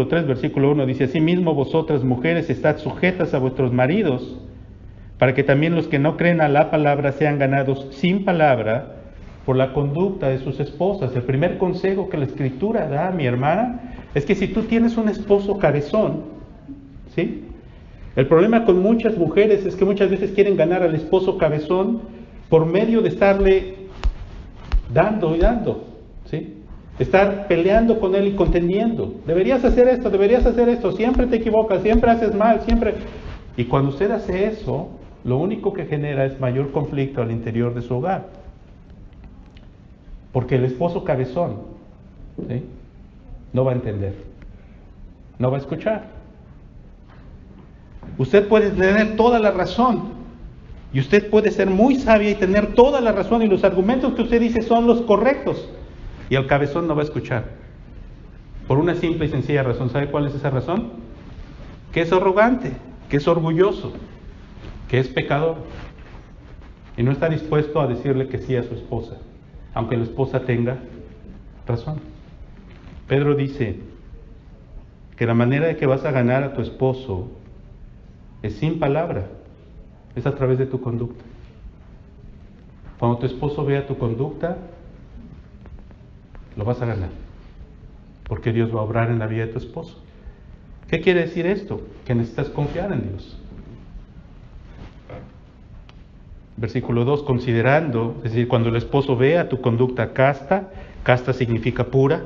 3, versículo 1 dice: asimismo vosotras mujeres estad sujetas a vuestros maridos, para que también los que no creen a la palabra sean ganados sin palabra por la conducta de sus esposas. El primer consejo que la Escritura da, mi hermana, es que si tú tienes un esposo cabezón, ¿sí? El problema con muchas mujeres es que muchas veces quieren ganar al esposo cabezón por medio de estarle dando y dando, ¿sí? Estar peleando con él y contendiendo. Deberías hacer esto, siempre te equivocas, siempre haces mal, siempre... Y cuando usted hace eso, lo único que genera es mayor conflicto al interior de su hogar. Porque el esposo cabezón, ¿sí?, no va a entender, no va a escuchar. Usted puede tener toda la razón, y usted puede ser muy sabia y tener toda la razón, y los argumentos que usted dice son los correctos, y el cabezón no va a escuchar. Por una simple y sencilla razón. ¿Sabe cuál es esa razón? Que es arrogante, que es orgulloso, que es pecador, y no está dispuesto a decirle que sí a su esposa, aunque la esposa tenga razón. Pedro dice que la manera de que vas a ganar a tu esposo es sin palabra, es a través de tu conducta. Cuando tu esposo vea tu conducta, lo vas a ganar, porque Dios va a obrar en la vida de tu esposo. ¿Qué quiere decir esto? Que necesitas confiar en Dios. Versículo 2, considerando, es decir, cuando el esposo vea tu conducta casta, casta significa pura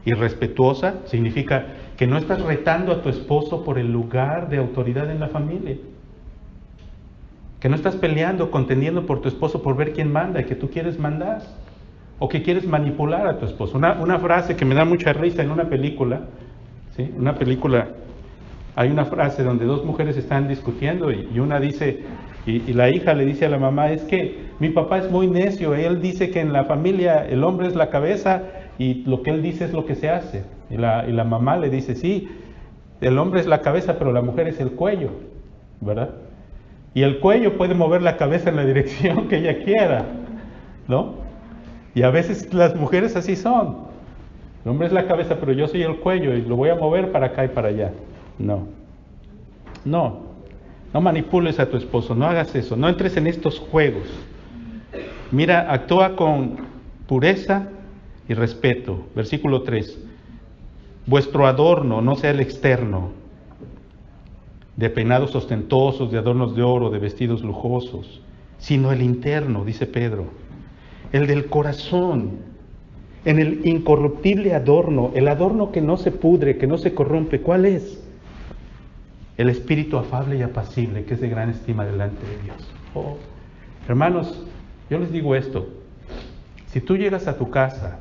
y respetuosa, significa que no estás retando a tu esposo por el lugar de autoridad en la familia, que no estás peleando, contendiendo por tu esposo por ver quién manda y que tú quieres mandar, o que quieres manipular a tu esposo. Una frase que me da mucha risa en una película, ¿sí? Una película, hay una frase donde dos mujeres están discutiendo y una dice, y la hija le dice a la mamá: es que mi papá es muy necio, él dice que en la familia el hombre es la cabeza y lo que él dice es lo que se hace. Y la mamá le dice: sí, el hombre es la cabeza, pero la mujer es el cuello, ¿verdad? Y el cuello puede mover la cabeza en la dirección que ella quiera, ¿no? Y a veces las mujeres así son. El hombre es la cabeza, pero yo soy el cuello y lo voy a mover para acá y para allá. No manipules a tu esposo, no hagas eso, no entres en estos juegos. Mira, actúa con pureza y respeto. Versículo 3. Vuestro adorno no sea el externo, de peinados ostentosos, de adornos de oro, de vestidos lujosos, sino el interno, dice Pedro, el del corazón, en el incorruptible adorno, el adorno que no se pudre, que no se corrompe. ¿Cuál es? El espíritu afable y apacible, que es de gran estima delante de Dios. Oh, hermanos, yo les digo esto: si tú llegas a tu casa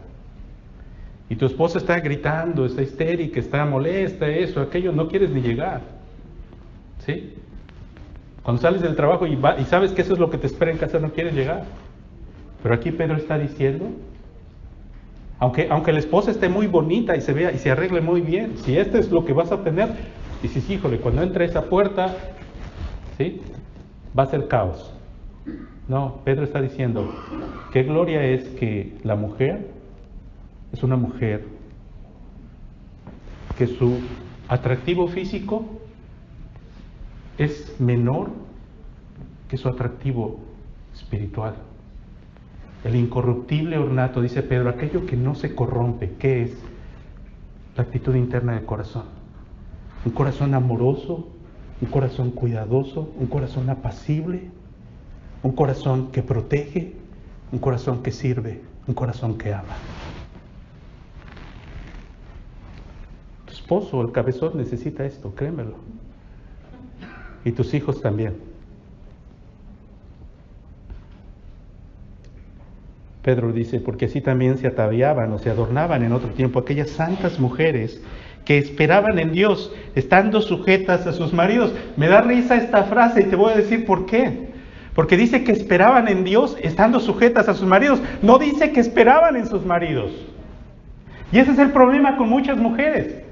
y tu esposa está gritando, está histérica, está molesta, eso, aquello, no quieres ni llegar, ¿sí? Cuando sales del trabajo y sabes que eso es lo que te espera en casa, no quieres llegar. Pero aquí Pedro está diciendo, aunque la esposa esté muy bonita y se vea y se arregle muy bien, si esto es lo que vas a obtener, dices: híjole, cuando entre a esa puerta, ¿sí?, va a ser caos. No, Pedro está diciendo, qué gloria es que la mujer es una mujer que su atractivo físico es menor que su atractivo espiritual. El incorruptible ornato, dice Pedro, aquello que no se corrompe. ¿Qué es? La actitud interna del corazón. Un corazón amoroso, un corazón cuidadoso, un corazón apacible, un corazón que protege, un corazón que sirve, un corazón que ama. Tu esposo, el cabezón, necesita esto, créemelo. Y tus hijos también. Pedro dice, porque así también se ataviaban o se adornaban en otro tiempo aquellas santas mujeres que esperaban en Dios, estando sujetas a sus maridos. Me da risa esta frase y te voy a decir por qué. Porque dice que esperaban en Dios, estando sujetas a sus maridos. No dice que esperaban en sus maridos. Y ese es el problema con muchas mujeres.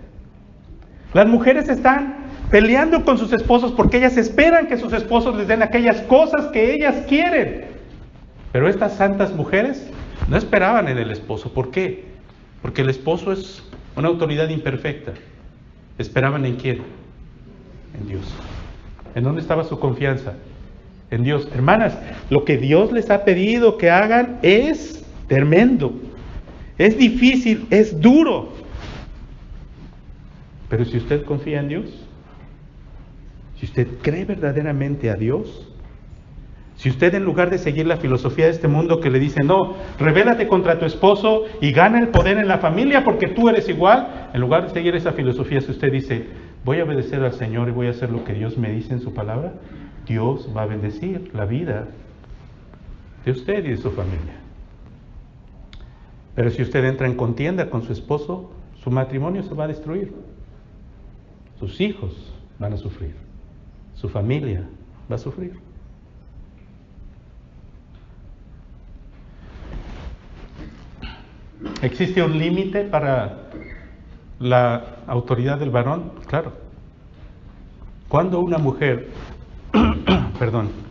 Las mujeres están peleando con sus esposos porque ellas esperan que sus esposos les den aquellas cosas que ellas quieren. Pero estas santas mujeres no esperaban en el esposo. ¿Por qué? Porque el esposo es una autoridad imperfecta. ¿Esperaban en quién? En Dios. ¿En dónde estaba su confianza? En Dios. Hermanas, lo que Dios les ha pedido que hagan es tremendo. Es difícil, es duro. Pero si usted confía en Dios, si usted cree verdaderamente a Dios, si usted en lugar de seguir la filosofía de este mundo que le dice, no, rebélate contra tu esposo y gana el poder en la familia porque tú eres igual, en lugar de seguir esa filosofía, si usted dice, voy a obedecer al Señor y voy a hacer lo que Dios me dice en su palabra, Dios va a bendecir la vida de usted y de su familia. Pero si usted entra en contienda con su esposo, su matrimonio se va a destruir. Sus hijos van a sufrir. Su familia va a sufrir. ¿Existe un límite para la autoridad del varón? Claro. Cuando una mujer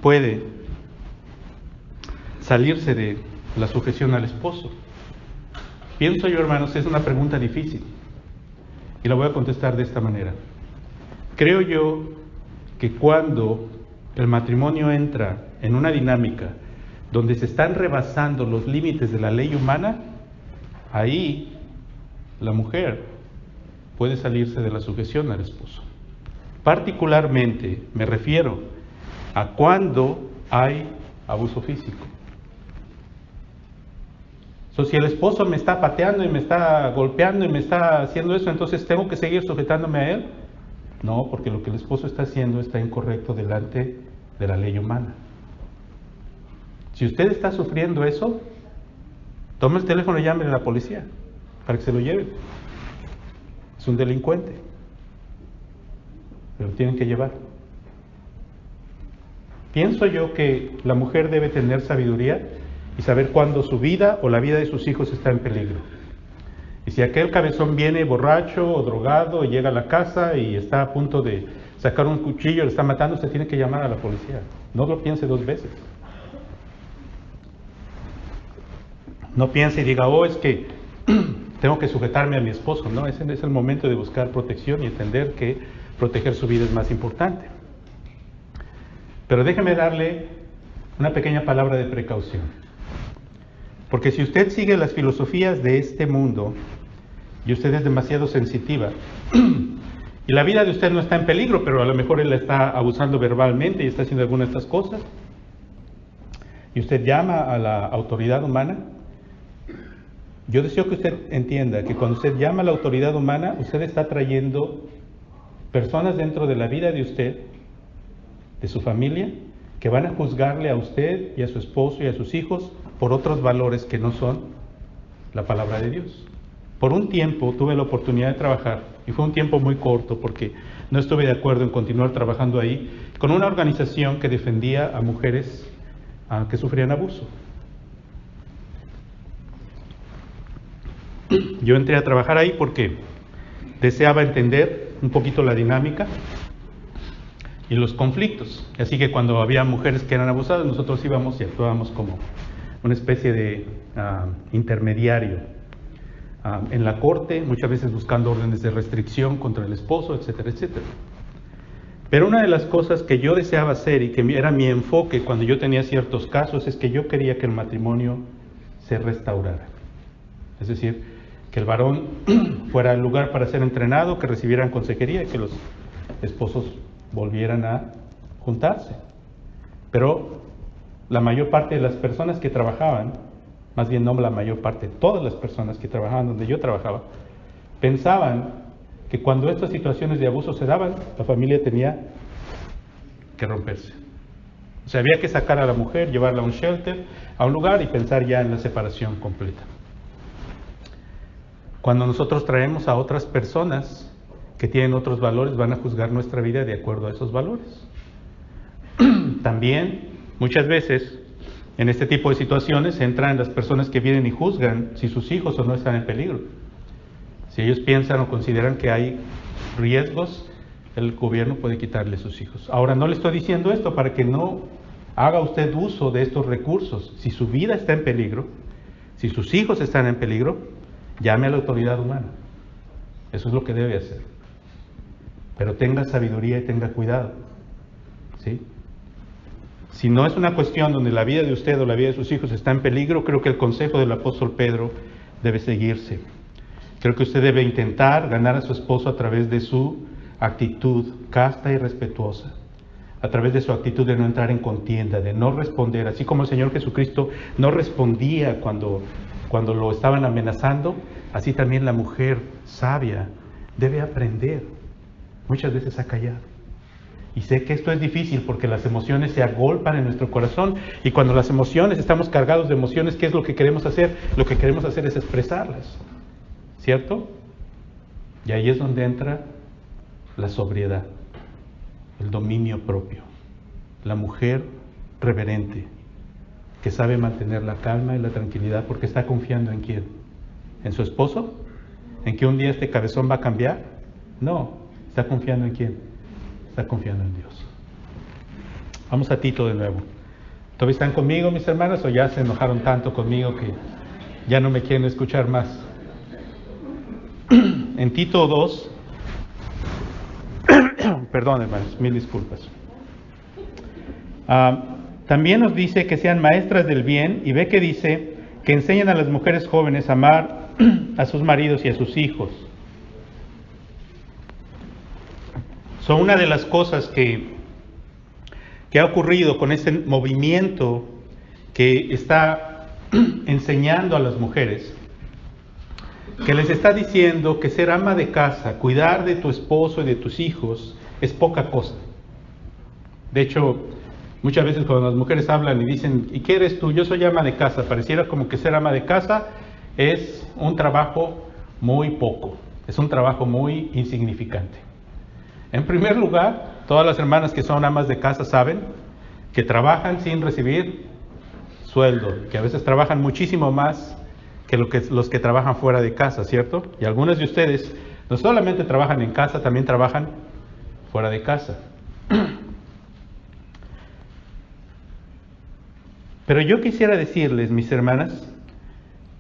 puede salirse de la sujeción al esposo? Pienso yo, hermanos, es una pregunta difícil. Y la voy a contestar de esta manera. Creo yo que cuando el matrimonio entra en una dinámica donde se están rebasando los límites de la ley humana, ahí la mujer puede salirse de la sujeción al esposo. Particularmente me refiero a cuando hay abuso físico. Si el esposo me está pateando y me está golpeando y me está haciendo eso, entonces ¿tengo que seguir sujetándome a él? No, porque lo que el esposo está haciendo está incorrecto delante de la ley humana. Si usted está sufriendo eso, tome el teléfono y llame a la policía para que se lo lleven. Es un delincuente. Pero lo tienen que llevar. Pienso yo que la mujer debe tener sabiduría y saber cuándo su vida o la vida de sus hijos está en peligro. Y si aquel cabezón viene borracho o drogado y llega a la casa y está a punto de sacar un cuchillo y le está matando, usted tiene que llamar a la policía. No lo piense dos veces. No piense y diga, es que tengo que sujetarme a mi esposo. No, ese es el momento de buscar protección y entender que proteger su vida es más importante. Pero déjeme darle una pequeña palabra de precaución. Porque si usted sigue las filosofías de este mundo y usted es demasiado sensitiva y la vida de usted no está en peligro, pero a lo mejor él la está abusando verbalmente y está haciendo alguna de estas cosas, y usted llama a la autoridad humana, yo deseo que usted entienda que cuando usted llama a la autoridad humana, usted está trayendo personas dentro de la vida de usted, de su familia, que van a juzgarle a usted y a su esposo y a sus hijos por otros valores que no son la palabra de Dios. Por un tiempo tuve la oportunidad de trabajar, y fue un tiempo muy corto porque no estuve de acuerdo en continuar trabajando ahí, con una organización que defendía a mujeres que sufrían abuso. Yo entré a trabajar ahí porque deseaba entender un poquito la dinámica y los conflictos. Así que cuando había mujeres que eran abusadas, nosotros íbamos y actuábamos como una especie de intermediario en la corte, muchas veces buscando órdenes de restricción contra el esposo, etcétera, etcétera. Pero una de las cosas que yo deseaba hacer y que era mi enfoque cuando yo tenía ciertos casos es que yo quería que el matrimonio se restaurara. Es decir, que el varón fuera el lugar para ser entrenado, que recibieran consejería y que los esposos volvieran a juntarse. Pero la mayor parte de las personas que trabajaban, más bien no la mayor parte, todas las personas que trabajaban donde yo trabajaba, pensaban que cuando estas situaciones de abuso se daban, la familia tenía que romperse. O sea, había que sacar a la mujer, llevarla a un shelter, a un lugar y pensar ya en la separación completa. Cuando nosotros traemos a otras personas que tienen otros valores, van a juzgar nuestra vida de acuerdo a esos valores. También, muchas veces, en este tipo de situaciones entran las personas que vienen y juzgan si sus hijos o no están en peligro. Si ellos piensan o consideran que hay riesgos, el gobierno puede quitarle sus hijos. Ahora, no le estoy diciendo esto para que no haga usted uso de estos recursos. Si su vida está en peligro, si sus hijos están en peligro, llame a la autoridad humana. Eso es lo que debe hacer. Pero tenga sabiduría y tenga cuidado. ¿Sí? Si no es una cuestión donde la vida de usted o la vida de sus hijos está en peligro, creo que el consejo del apóstol Pedro debe seguirse. Creo que usted debe intentar ganar a su esposo a través de su actitud casta y respetuosa, a través de su actitud de no entrar en contienda, de no responder, así como el Señor Jesucristo no respondía cuando lo estaban amenazando, así también la mujer sabia debe aprender muchas veces a callar. Y sé que esto es difícil porque las emociones se agolpan en nuestro corazón, y cuando las emociones, estamos cargados de emociones, ¿qué es lo que queremos hacer? Lo que queremos hacer es expresarlas, ¿cierto? Y ahí es donde entra la sobriedad, el dominio propio, la mujer reverente, que sabe mantener la calma y la tranquilidad porque está confiando ¿en quién? ¿En su esposo? ¿En que un día este cabezón va a cambiar? No, está confiando ¿en quién? Está confiando en Dios. Vamos a Tito de nuevo. ¿Todavía están conmigo, mis hermanas, o ya se enojaron tanto conmigo que ya no me quieren escuchar más? En Tito 2, perdón, hermanos, mil disculpas. También nos dice que sean maestras del bien, y ve que dice que enseñan a las mujeres jóvenes a amar a sus maridos y a sus hijos. Son una de las cosas que ha ocurrido con este movimiento que está enseñando a las mujeres, que les está diciendo que ser ama de casa, cuidar de tu esposo y de tus hijos, es poca cosa. De hecho, muchas veces cuando las mujeres hablan y dicen, ¿y qué eres tú? Yo soy ama de casa. Pareciera como que ser ama de casa es un trabajo muy poco, es un trabajo muy insignificante. En primer lugar, todas las hermanas que son amas de casa saben que trabajan sin recibir sueldo, que a veces trabajan muchísimo más que los que trabajan fuera de casa, ¿cierto? Y algunas de ustedes no solamente trabajan en casa, también trabajan fuera de casa. Pero yo quisiera decirles, mis hermanas,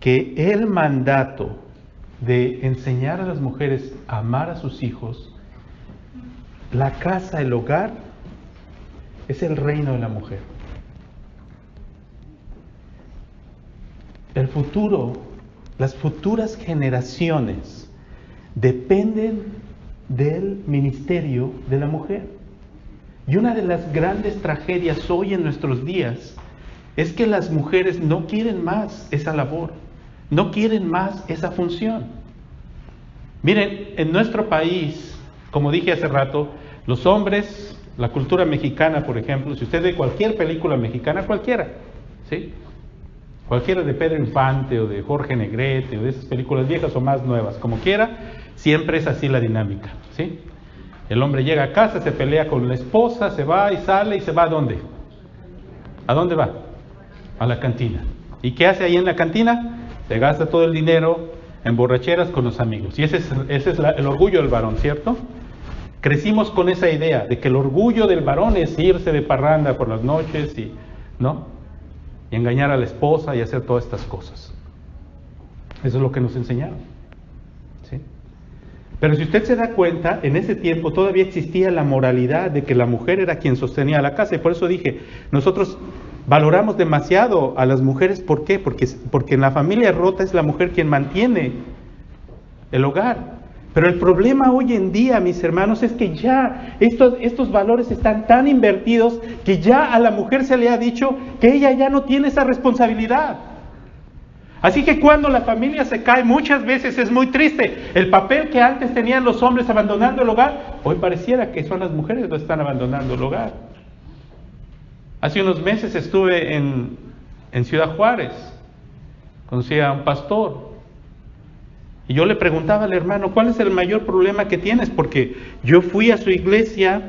que el mandato de enseñar a las mujeres a amar a sus hijos, la casa, el hogar, es el reino de la mujer. El futuro, las futuras generaciones dependen del ministerio de la mujer. Y una de las grandes tragedias hoy en nuestros días es que las mujeres no quieren más esa labor, no quieren más esa función. Miren, en nuestro país, como dije hace rato, los hombres, la cultura mexicana, por ejemplo, si usted ve cualquier película mexicana, cualquiera, ¿sí? Cualquiera de Pedro Infante o de Jorge Negrete o de esas películas viejas o más nuevas, como quiera, siempre es así la dinámica, ¿sí? El hombre llega a casa, se pelea con la esposa, se va y sale, y se va ¿a dónde? ¿A dónde va? A la cantina. ¿Y qué hace ahí en la cantina? Se gasta todo el dinero en borracheras con los amigos. Y ese es el orgullo del varón, ¿cierto? Crecimos con esa idea de que el orgullo del varón es irse de parranda por las noches y, ¿no? Y engañar a la esposa y hacer todas estas cosas. Eso es lo que nos enseñaron, ¿sí? Pero si usted se da cuenta, en ese tiempo todavía existía la moralidad de que la mujer era quien sostenía la casa. Y por eso dije, nosotros valoramos demasiado a las mujeres. ¿Por qué? Porque en la familia rota es la mujer quien mantiene el hogar. Pero el problema hoy en día, mis hermanos, es que ya estos valores están tan invertidos que ya a la mujer se le ha dicho que ella ya no tiene esa responsabilidad. Así que cuando la familia se cae, muchas veces es muy triste. El papel que antes tenían los hombres abandonando el hogar, hoy pareciera que son las mujeres los que están abandonando el hogar. Hace unos meses estuve en Ciudad Juárez, conocí a un pastor. Y yo le preguntaba al hermano, ¿cuál es el mayor problema que tienes? Porque yo fui a su iglesia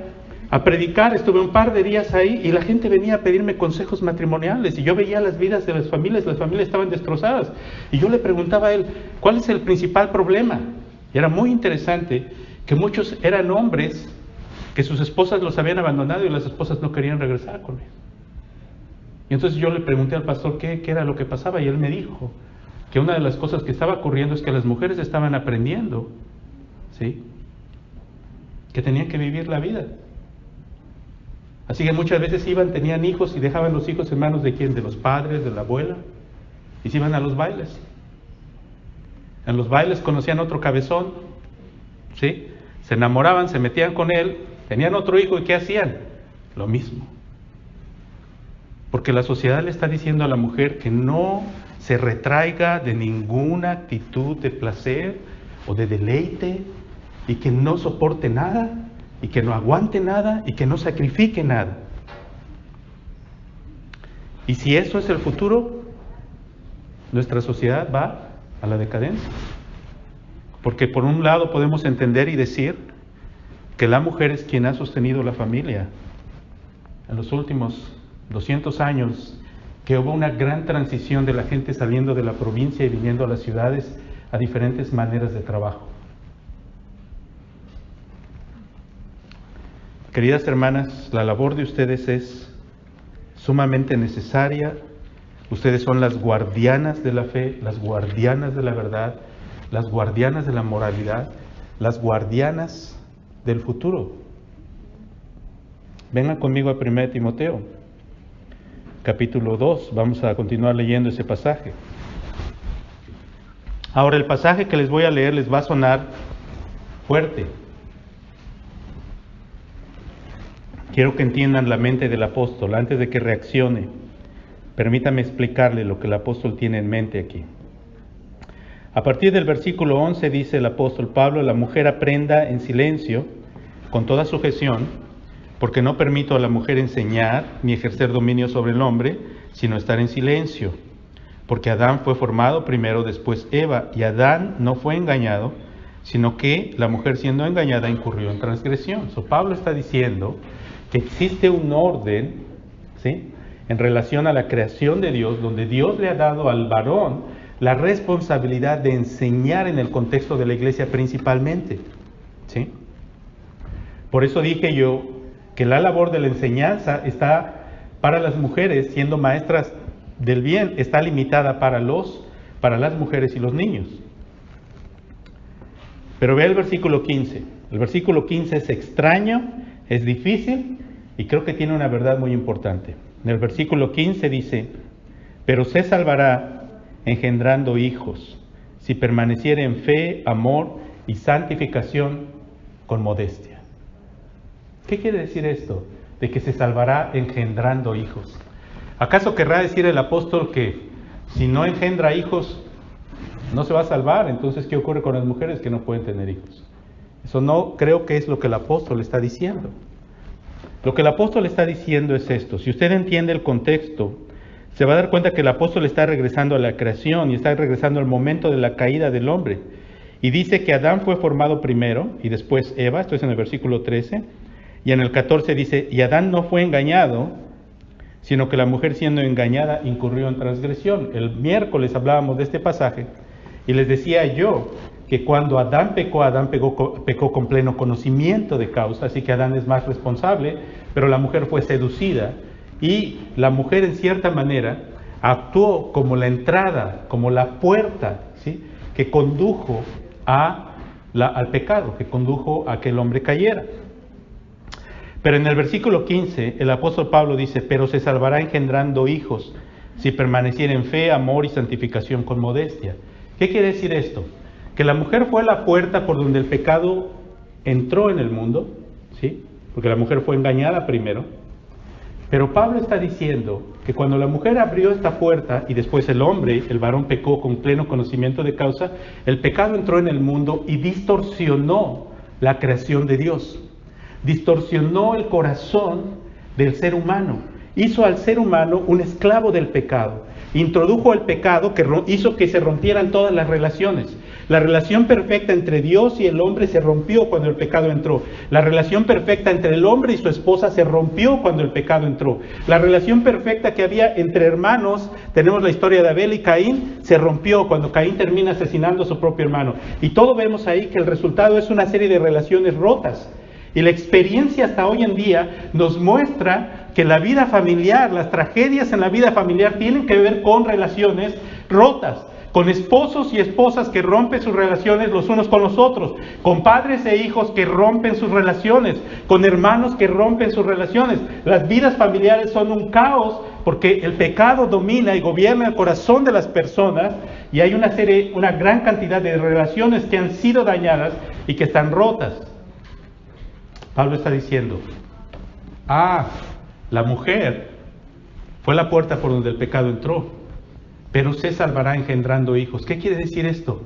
a predicar, estuve un par de días ahí y la gente venía a pedirme consejos matrimoniales y yo veía las vidas de las familias estaban destrozadas. Y yo le preguntaba a él, ¿cuál es el principal problema? Y era muy interesante que muchos eran hombres que sus esposas los habían abandonado y las esposas no querían regresar con él. Y entonces yo le pregunté al pastor qué era lo que pasaba y él me dijo que una de las cosas que estaba ocurriendo es que las mujeres estaban aprendiendo, ¿sí?, que tenían que vivir la vida. Así que muchas veces tenían hijos y dejaban los hijos en manos de quién, de los padres, de la abuela, y se iban a los bailes. En los bailes conocían otro cabezón, ¿sí?, se enamoraban, se metían con él, tenían otro hijo y ¿qué hacían? Lo mismo. Porque la sociedad le está diciendo a la mujer que no se retraiga de ninguna actitud de placer o de deleite y que no soporte nada y que no aguante nada y que no sacrifique nada. Y si eso es el futuro, nuestra sociedad va a la decadencia. Porque por un lado podemos entender y decir que la mujer es quien ha sostenido la familia. En los últimos 200 años que hubo una gran transición de la gente saliendo de la provincia y viniendo a las ciudades a diferentes maneras de trabajo. Queridas hermanas, la labor de ustedes es sumamente necesaria. Ustedes son las guardianas de la fe, las guardianas de la verdad, las guardianas de la moralidad, las guardianas del futuro. Vengan conmigo a 1 Timoteo. Capítulo 2, vamos a continuar leyendo ese pasaje. Ahora el pasaje que les voy a leer les va a sonar fuerte. Quiero que entiendan la mente del apóstol antes de que reaccione. Permítame explicarle lo que el apóstol tiene en mente aquí. A partir del versículo 11 dice el apóstol Pablo, la mujer aprenda en silencio, con toda sujeción, porque no permito a la mujer enseñar ni ejercer dominio sobre el hombre, sino estar en silencio. Porque Adán fue formado primero, después Eva, y Adán no fue engañado, sino que la mujer siendo engañada incurrió en transgresión. Pablo está diciendo que existe un orden, ¿sí?, en relación a la creación de Dios, donde Dios le ha dado al varón la responsabilidad de enseñar en el contexto de la iglesia principalmente, ¿sí? Por eso dije yo que la labor de la enseñanza está para las mujeres, siendo maestras del bien, está limitada para las mujeres y los niños. Pero vea el versículo 15. El versículo 15 es extraño, es difícil y creo que tiene una verdad muy importante. En el versículo 15 dice, pero se salvará engendrando hijos, si permaneciere en fe, amor y santificación con modestia. ¿Qué quiere decir esto? De que se salvará engendrando hijos. ¿Acaso querrá decir el apóstol que si no engendra hijos no se va a salvar? Entonces, ¿qué ocurre con las mujeres que no pueden tener hijos? Eso no creo que es lo que el apóstol está diciendo. Lo que el apóstol está diciendo es esto. Si usted entiende el contexto, se va a dar cuenta que el apóstol está regresando a la creación y está regresando al momento de la caída del hombre. Y dice que Adán fue formado primero y después Eva, esto es en el versículo 13. Y en el 14 dice, y Adán no fue engañado, sino que la mujer siendo engañada incurrió en transgresión. El miércoles hablábamos de este pasaje y les decía yo que cuando Adán pecó con pleno conocimiento de causa, así que Adán es más responsable, pero la mujer fue seducida y la mujer en cierta manera actuó como la entrada, como la puerta, ¿sí?, que condujo al pecado, que condujo a que el hombre cayera. Pero en el versículo 15, el apóstol Pablo dice, pero se salvará engendrando hijos, si permaneciera en fe, amor y santificación con modestia. ¿Qué quiere decir esto? que la mujer fue la puerta por donde el pecado entró en el mundo, ¿sí? Porque la mujer fue engañada primero. Pero Pablo está diciendo que cuando la mujer abrió esta puerta y después el hombre, el varón pecó con pleno conocimiento de causa, el pecado entró en el mundo y distorsionó la creación de Dios. Distorsionó el corazón del ser humano. Hizo al ser humano un esclavo del pecado. Introdujo el pecado que hizo que se rompieran todas las relaciones. La relación perfecta entre Dios y el hombre se rompió cuando el pecado entró. La relación perfecta entre el hombre y su esposa se rompió cuando el pecado entró. La relación perfecta que había entre hermanos, tenemos la historia de Abel y Caín, se rompió cuando Caín termina asesinando a su propio hermano. Y todo vemos ahí que el resultado es una serie de relaciones rotas. Y la experiencia hasta hoy en día nos muestra que la vida familiar, las tragedias en la vida familiar tienen que ver con relaciones rotas, con esposos y esposas que rompen sus relaciones los unos con los otros, con padres e hijos que rompen sus relaciones, con hermanos que rompen sus relaciones. Las vidas familiares son un caos porque el pecado domina y gobierna el corazón de las personas y hay una gran cantidad de relaciones que han sido dañadas y que están rotas. Pablo está diciendo, la mujer fue la puerta por donde el pecado entró, pero se salvará engendrando hijos. ¿Qué quiere decir esto?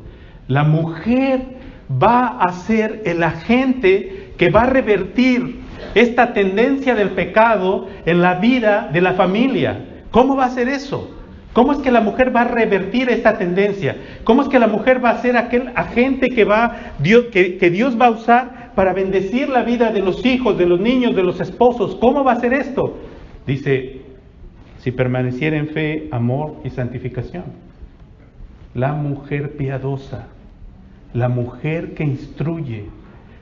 La mujer va a ser el agente que va a revertir esta tendencia del pecado en la vida de la familia. ¿Cómo va a ser eso? ¿Cómo es que la mujer va a revertir esta tendencia? ¿Cómo es que la mujer va a ser aquel agente que Dios va a usar para bendecir la vida de los hijos, de los niños, de los esposos? ¿Cómo va a ser esto? Dice, si permaneciera en fe, amor y santificación. La mujer piadosa, la mujer que instruye,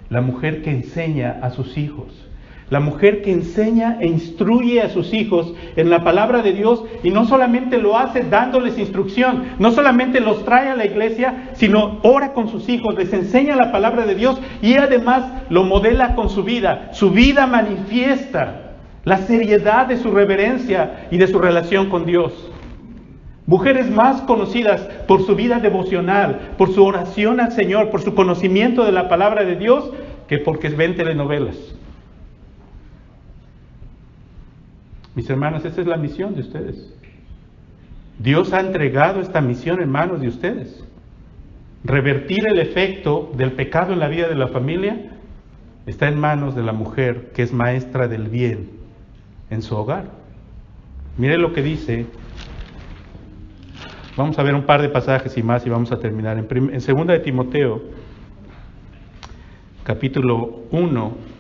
la mujer que enseña a sus hijos. La mujer que enseña e instruye a sus hijos en la palabra de Dios y no solamente lo hace dándoles instrucción, no solamente los trae a la iglesia, sino ora con sus hijos, les enseña la palabra de Dios y además lo modela con su vida. Su vida manifiesta la seriedad de su reverencia y de su relación con Dios. Mujeres más conocidas por su vida devocional, por su oración al Señor, por su conocimiento de la palabra de Dios, que porque ven telenovelas. Mis hermanas, esa es la misión de ustedes. Dios ha entregado esta misión en manos de ustedes. Revertir el efecto del pecado en la vida de la familia está en manos de la mujer que es maestra del bien en su hogar. Mire lo que dice. Vamos a ver un par de pasajes y más y vamos a terminar. En 2 de Timoteo, capítulo 1.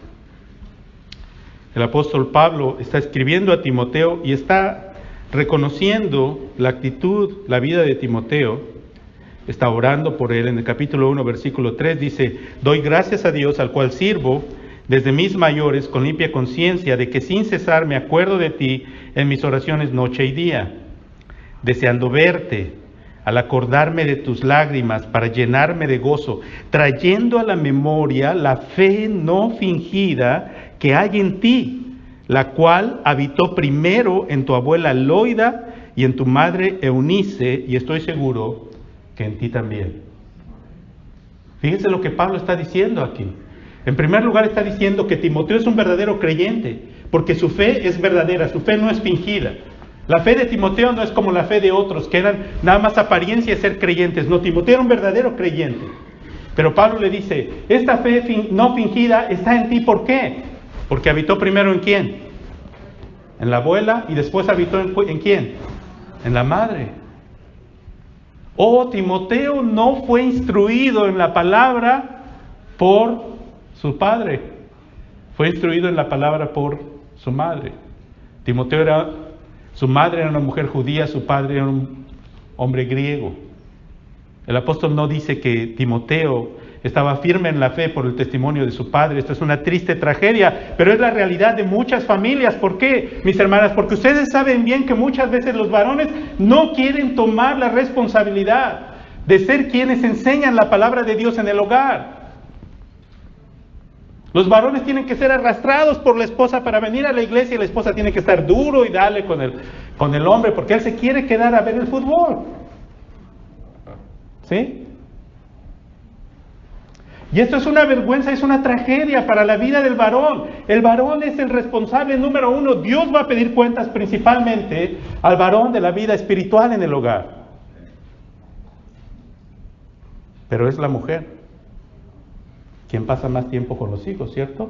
El apóstol Pablo está escribiendo a Timoteo y está reconociendo la actitud, la vida de Timoteo. Está orando por él. En el capítulo 1, versículo 3 dice, doy gracias a Dios al cual sirvo desde mis mayores con limpia conciencia de que sin cesar me acuerdo de ti en mis oraciones noche y día, deseando verte, al acordarme de tus lágrimas para llenarme de gozo, trayendo a la memoria la fe no fingida que hay en ti, la cual habitó primero en tu abuela Loida y en tu madre Eunice, y estoy seguro que en ti también. Fíjense lo que Pablo está diciendo aquí. En primer lugar está diciendo que Timoteo es un verdadero creyente, porque su fe es verdadera, su fe no es fingida. La fe de Timoteo no es como la fe de otros, que eran nada más apariencia de ser creyentes. No, Timoteo era un verdadero creyente. Pero Pablo le dice, esta fe no fingida está en ti, ¿por qué? Porque habitó primero en ¿quién? En la abuela y después habitó ¿en quién? En la madre. Timoteo no fue instruido en la palabra por su padre. Fue instruido en la palabra por su madre. Su madre era una mujer judía, su padre era un hombre griego. El apóstol no dice que Timoteo estaba firme en la fe por el testimonio de su padre. Esto es una triste tragedia, pero es la realidad de muchas familias. ¿Por qué, mis hermanas? Porque ustedes saben bien que muchas veces los varones no quieren tomar la responsabilidad de ser quienes enseñan la palabra de Dios en el hogar. Los varones tienen que ser arrastrados por la esposa para venir a la iglesia y la esposa tiene que estar duro y darle con el hombre porque él se quiere quedar a ver el fútbol. ¿Sí? Y esto es una vergüenza, es una tragedia para la vida del varón. El varón es el responsable número uno. Dios va a pedir cuentas principalmente al varón de la vida espiritual en el hogar. Pero es la mujer quien pasa más tiempo con los hijos, ¿cierto?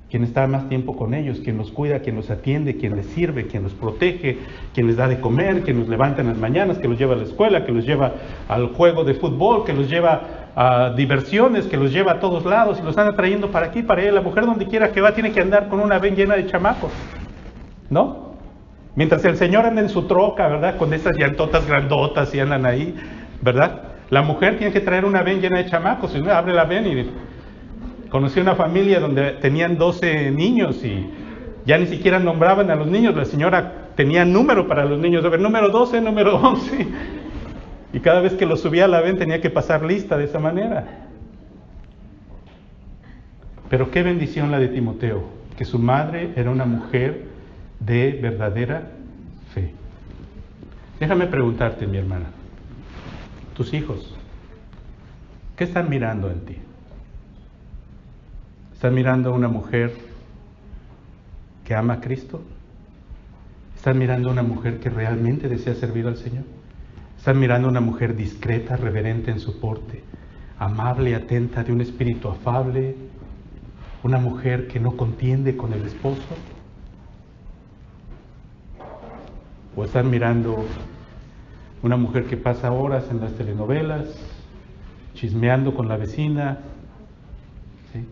Quien está más tiempo con ellos, quien los cuida, quien los atiende, quien les sirve, quien los protege, quien les da de comer, quien los levanta en las mañanas, que los lleva a la escuela, que los lleva al juego de fútbol, que los lleva a diversiones, que los lleva a todos lados y los anda trayendo para aquí, para allá. La mujer donde quiera que va tiene que andar con una ven llena de chamacos, ¿no? Mientras el señor anda en su troca, ¿verdad? Con esas llantotas grandotas y andan ahí, ¿verdad? La mujer tiene que traer una ven llena de chamacos. Si no, abre la ven y... Conocí una familia donde tenían 12 niños y ya ni siquiera nombraban a los niños. La señora tenía número para los niños, número 12, número 11. Y cada vez que los subía a la ven tenía que pasar lista de esa manera. Pero qué bendición la de Timoteo, que su madre era una mujer de verdadera fe. Déjame preguntarte, mi hermana, tus hijos, ¿qué están mirando en ti? ¿Están mirando a una mujer que ama a Cristo? ¿Están mirando a una mujer que realmente desea servir al Señor? ¿Están mirando a una mujer discreta, reverente en su porte, amable y atenta, de un espíritu afable? ¿Una mujer que no contiende con el esposo? ¿O están mirando una mujer que pasa horas en las telenovelas, chismeando con la vecina, ¿sí?,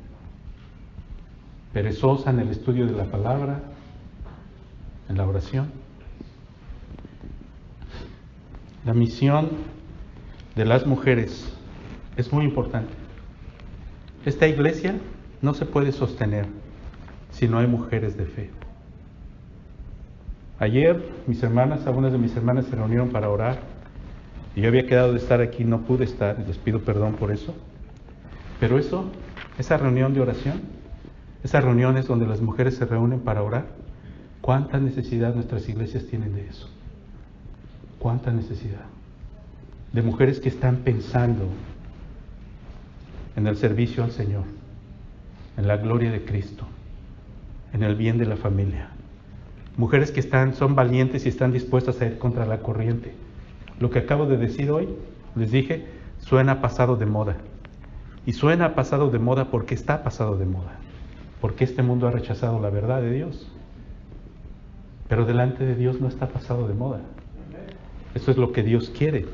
perezosa en el estudio de la palabra, en la oración? La misión de las mujeres es muy importante. Esta iglesia no se puede sostener si no hay mujeres de fe. Ayer algunas de mis hermanas se reunieron para orar y yo había quedado de estar aquí, no pude estar, les pido perdón por eso. Pero esa reunión de oración, esas reuniones donde las mujeres se reúnen para orar, ¿cuánta necesidad nuestras iglesias tienen de eso? ¿Cuánta necesidad? De mujeres que están pensando en el servicio al Señor, en la gloria de Cristo, en el bien de la familia. Mujeres que son valientes y están dispuestas a ir contra la corriente. Lo que acabo de decir hoy, les dije, suena pasado de moda. Y suena pasado de moda porque está pasado de moda. Porque este mundo ha rechazado la verdad de Dios. Pero delante de Dios no está pasado de moda. Eso es lo que Dios quiere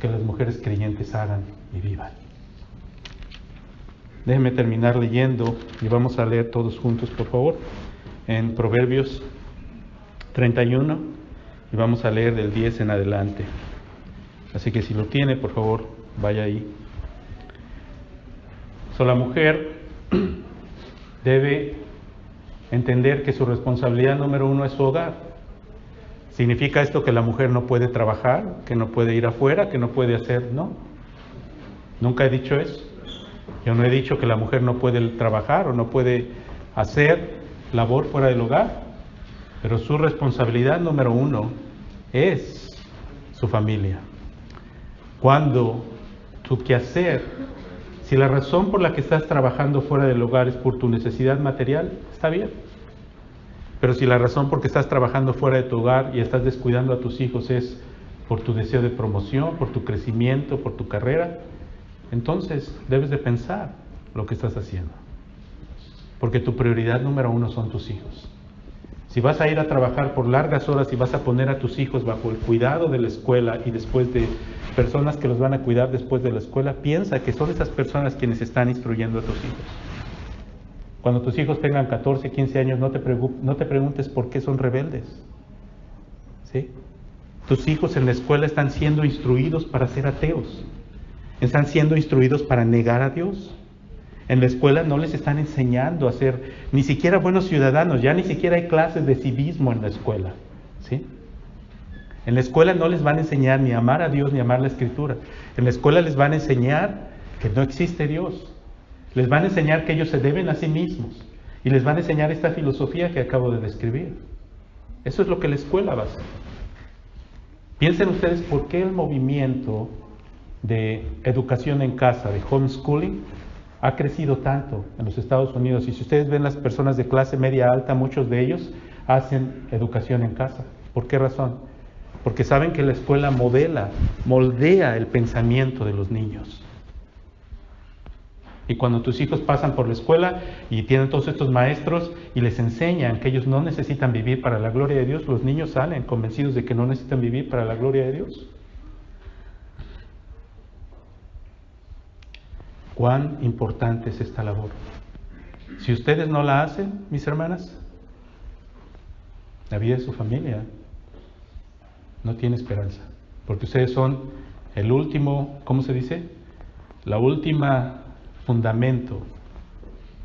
que las mujeres creyentes hagan y vivan. Déjenme terminar leyendo y vamos a leer todos juntos, por favor, en Proverbios 31 y vamos a leer del 10 en adelante. Así que si lo tiene, por favor, vaya ahí. La mujer debe entender que su responsabilidad número uno es su hogar. ¿Significa esto que la mujer no puede trabajar, que no puede ir afuera, que no puede hacer? No. Nunca he dicho eso. Yo no he dicho que la mujer no puede trabajar o no puede hacer labor fuera del hogar. Pero su responsabilidad número uno es su familia. Cuando tu quehacer, si la razón por la que estás trabajando fuera del hogar es por tu necesidad material, está bien. Pero si la razón por que estás trabajando fuera de tu hogar y estás descuidando a tus hijos es por tu deseo de promoción, por tu crecimiento, por tu carrera, entonces debes de pensar lo que estás haciendo. Porque tu prioridad número uno son tus hijos. Si vas a ir a trabajar por largas horas y vas a poner a tus hijos bajo el cuidado de la escuela y después de personas que los van a cuidar después de la escuela, piensa que son esas personas quienes están instruyendo a tus hijos. Cuando tus hijos tengan 14, 15 años, no te preguntes por qué son rebeldes. ¿Sí? Tus hijos en la escuela están siendo instruidos para ser ateos. Están siendo instruidos para negar a Dios. En la escuela no les están enseñando a ser ni siquiera buenos ciudadanos, ya ni siquiera hay clases de civismo en la escuela, ¿sí? En la escuela no les van a enseñar ni a amar a Dios ni a amar la Escritura. En la escuela les van a enseñar que no existe Dios. Les van a enseñar que ellos se deben a sí mismos. Y les van a enseñar esta filosofía que acabo de describir. Eso es lo que la escuela va a hacer. Piensen ustedes por qué el movimiento de educación en casa, de homeschooling, ha crecido tanto en los Estados Unidos. Y si ustedes ven las personas de clase media alta, muchos de ellos hacen educación en casa. ¿Por qué razón? Porque saben que la escuela moldea el pensamiento de los niños. Y cuando tus hijos pasan por la escuela y tienen todos estos maestros y les enseñan que ellos no necesitan vivir para la gloria de Dios, los niños salen convencidos de que no necesitan vivir para la gloria de Dios. ¿Cuán importante es esta labor? Si ustedes no la hacen, mis hermanas, la vida de su familia no tiene esperanza. Porque ustedes son el último, ¿cómo se dice? La última fundamento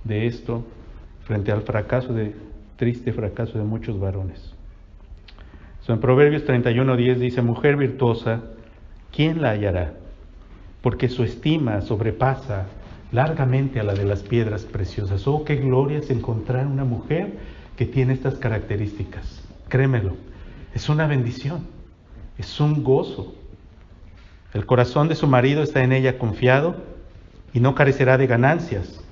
de esto frente al triste fracaso de muchos varones. En Proverbios 31:10 dice: mujer virtuosa, ¿quién la hallará? Porque su estima sobrepasa largamente a la de las piedras preciosas. Oh, qué gloria es encontrar una mujer que tiene estas características. Créemelo, es una bendición, es un gozo. El corazón de su marido está en ella confiado y no carecerá de ganancias.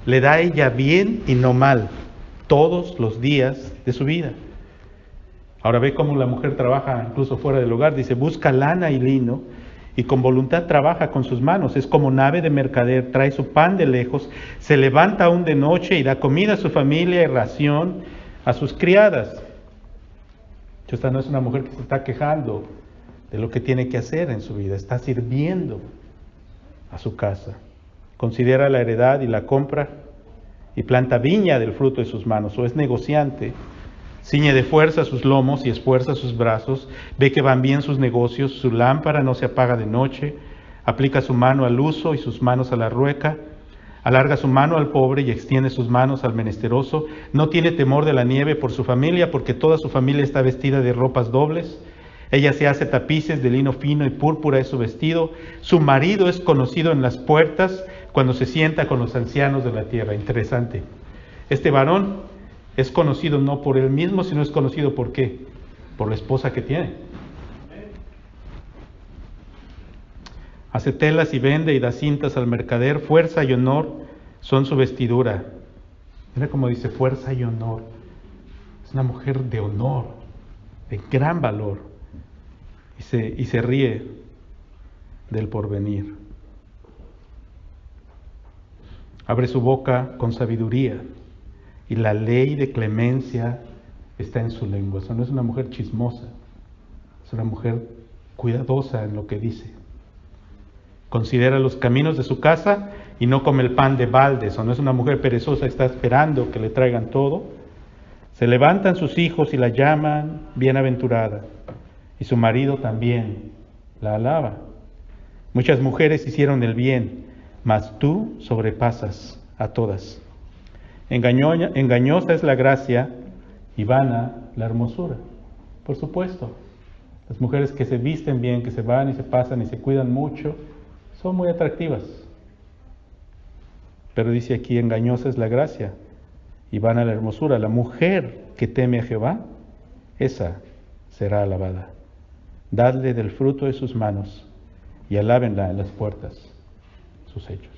Le da a ella bien y no mal todos los días de su vida. Ahora ve cómo la mujer trabaja incluso fuera del hogar. Dice: busca lana y lino y con voluntad trabaja con sus manos. Es como nave de mercader, trae su pan de lejos, se levanta aún de noche y da comida a su familia y ración a sus criadas. Esta no es una mujer que se está quejando de lo que tiene que hacer en su vida, está sirviendo a su casa. Considera la heredad y la compra y planta viña del fruto de sus manos, o es negociante. Ciñe de fuerza sus lomos y esfuerza sus brazos, ve que van bien sus negocios, su lámpara no se apaga de noche, aplica su mano al uso y sus manos a la rueca, alarga su mano al pobre y extiende sus manos al menesteroso, no tiene temor de la nieve por su familia, porque toda su familia está vestida de ropas dobles. Ella se hace tapices de lino fino y púrpura es su vestido. Su marido es conocido en las puertas cuando se sienta con los ancianos de la tierra. Interesante. Este varón es conocido no por él mismo, sino es conocido ¿por qué? Por la esposa que tiene. Hace telas y vende y da cintas al mercader. Fuerza y honor son su vestidura. Mira cómo dice: fuerza y honor. Es una mujer de honor, de gran valor. Y se ríe del porvenir. Abre su boca con sabiduría. Y la ley de clemencia está en su lengua. Eso no es una mujer chismosa, es una mujer cuidadosa en lo que dice. Considera los caminos de su casa y no come el pan de balde. Eso no es una mujer perezosa, está esperando que le traigan todo. Se levantan sus hijos y la llaman bienaventurada, y su marido también la alaba. Muchas mujeres hicieron el bien, mas tú sobrepasas a todas. Engañosa es la gracia y vana la hermosura. Por supuesto, las mujeres que se visten bien, que se van y se pasan y se cuidan mucho, son muy atractivas. Pero dice aquí: engañosa es la gracia y vana la hermosura. La mujer que teme a Jehová, esa será alabada. Dadle del fruto de sus manos y alábenla en las puertas sus hechos.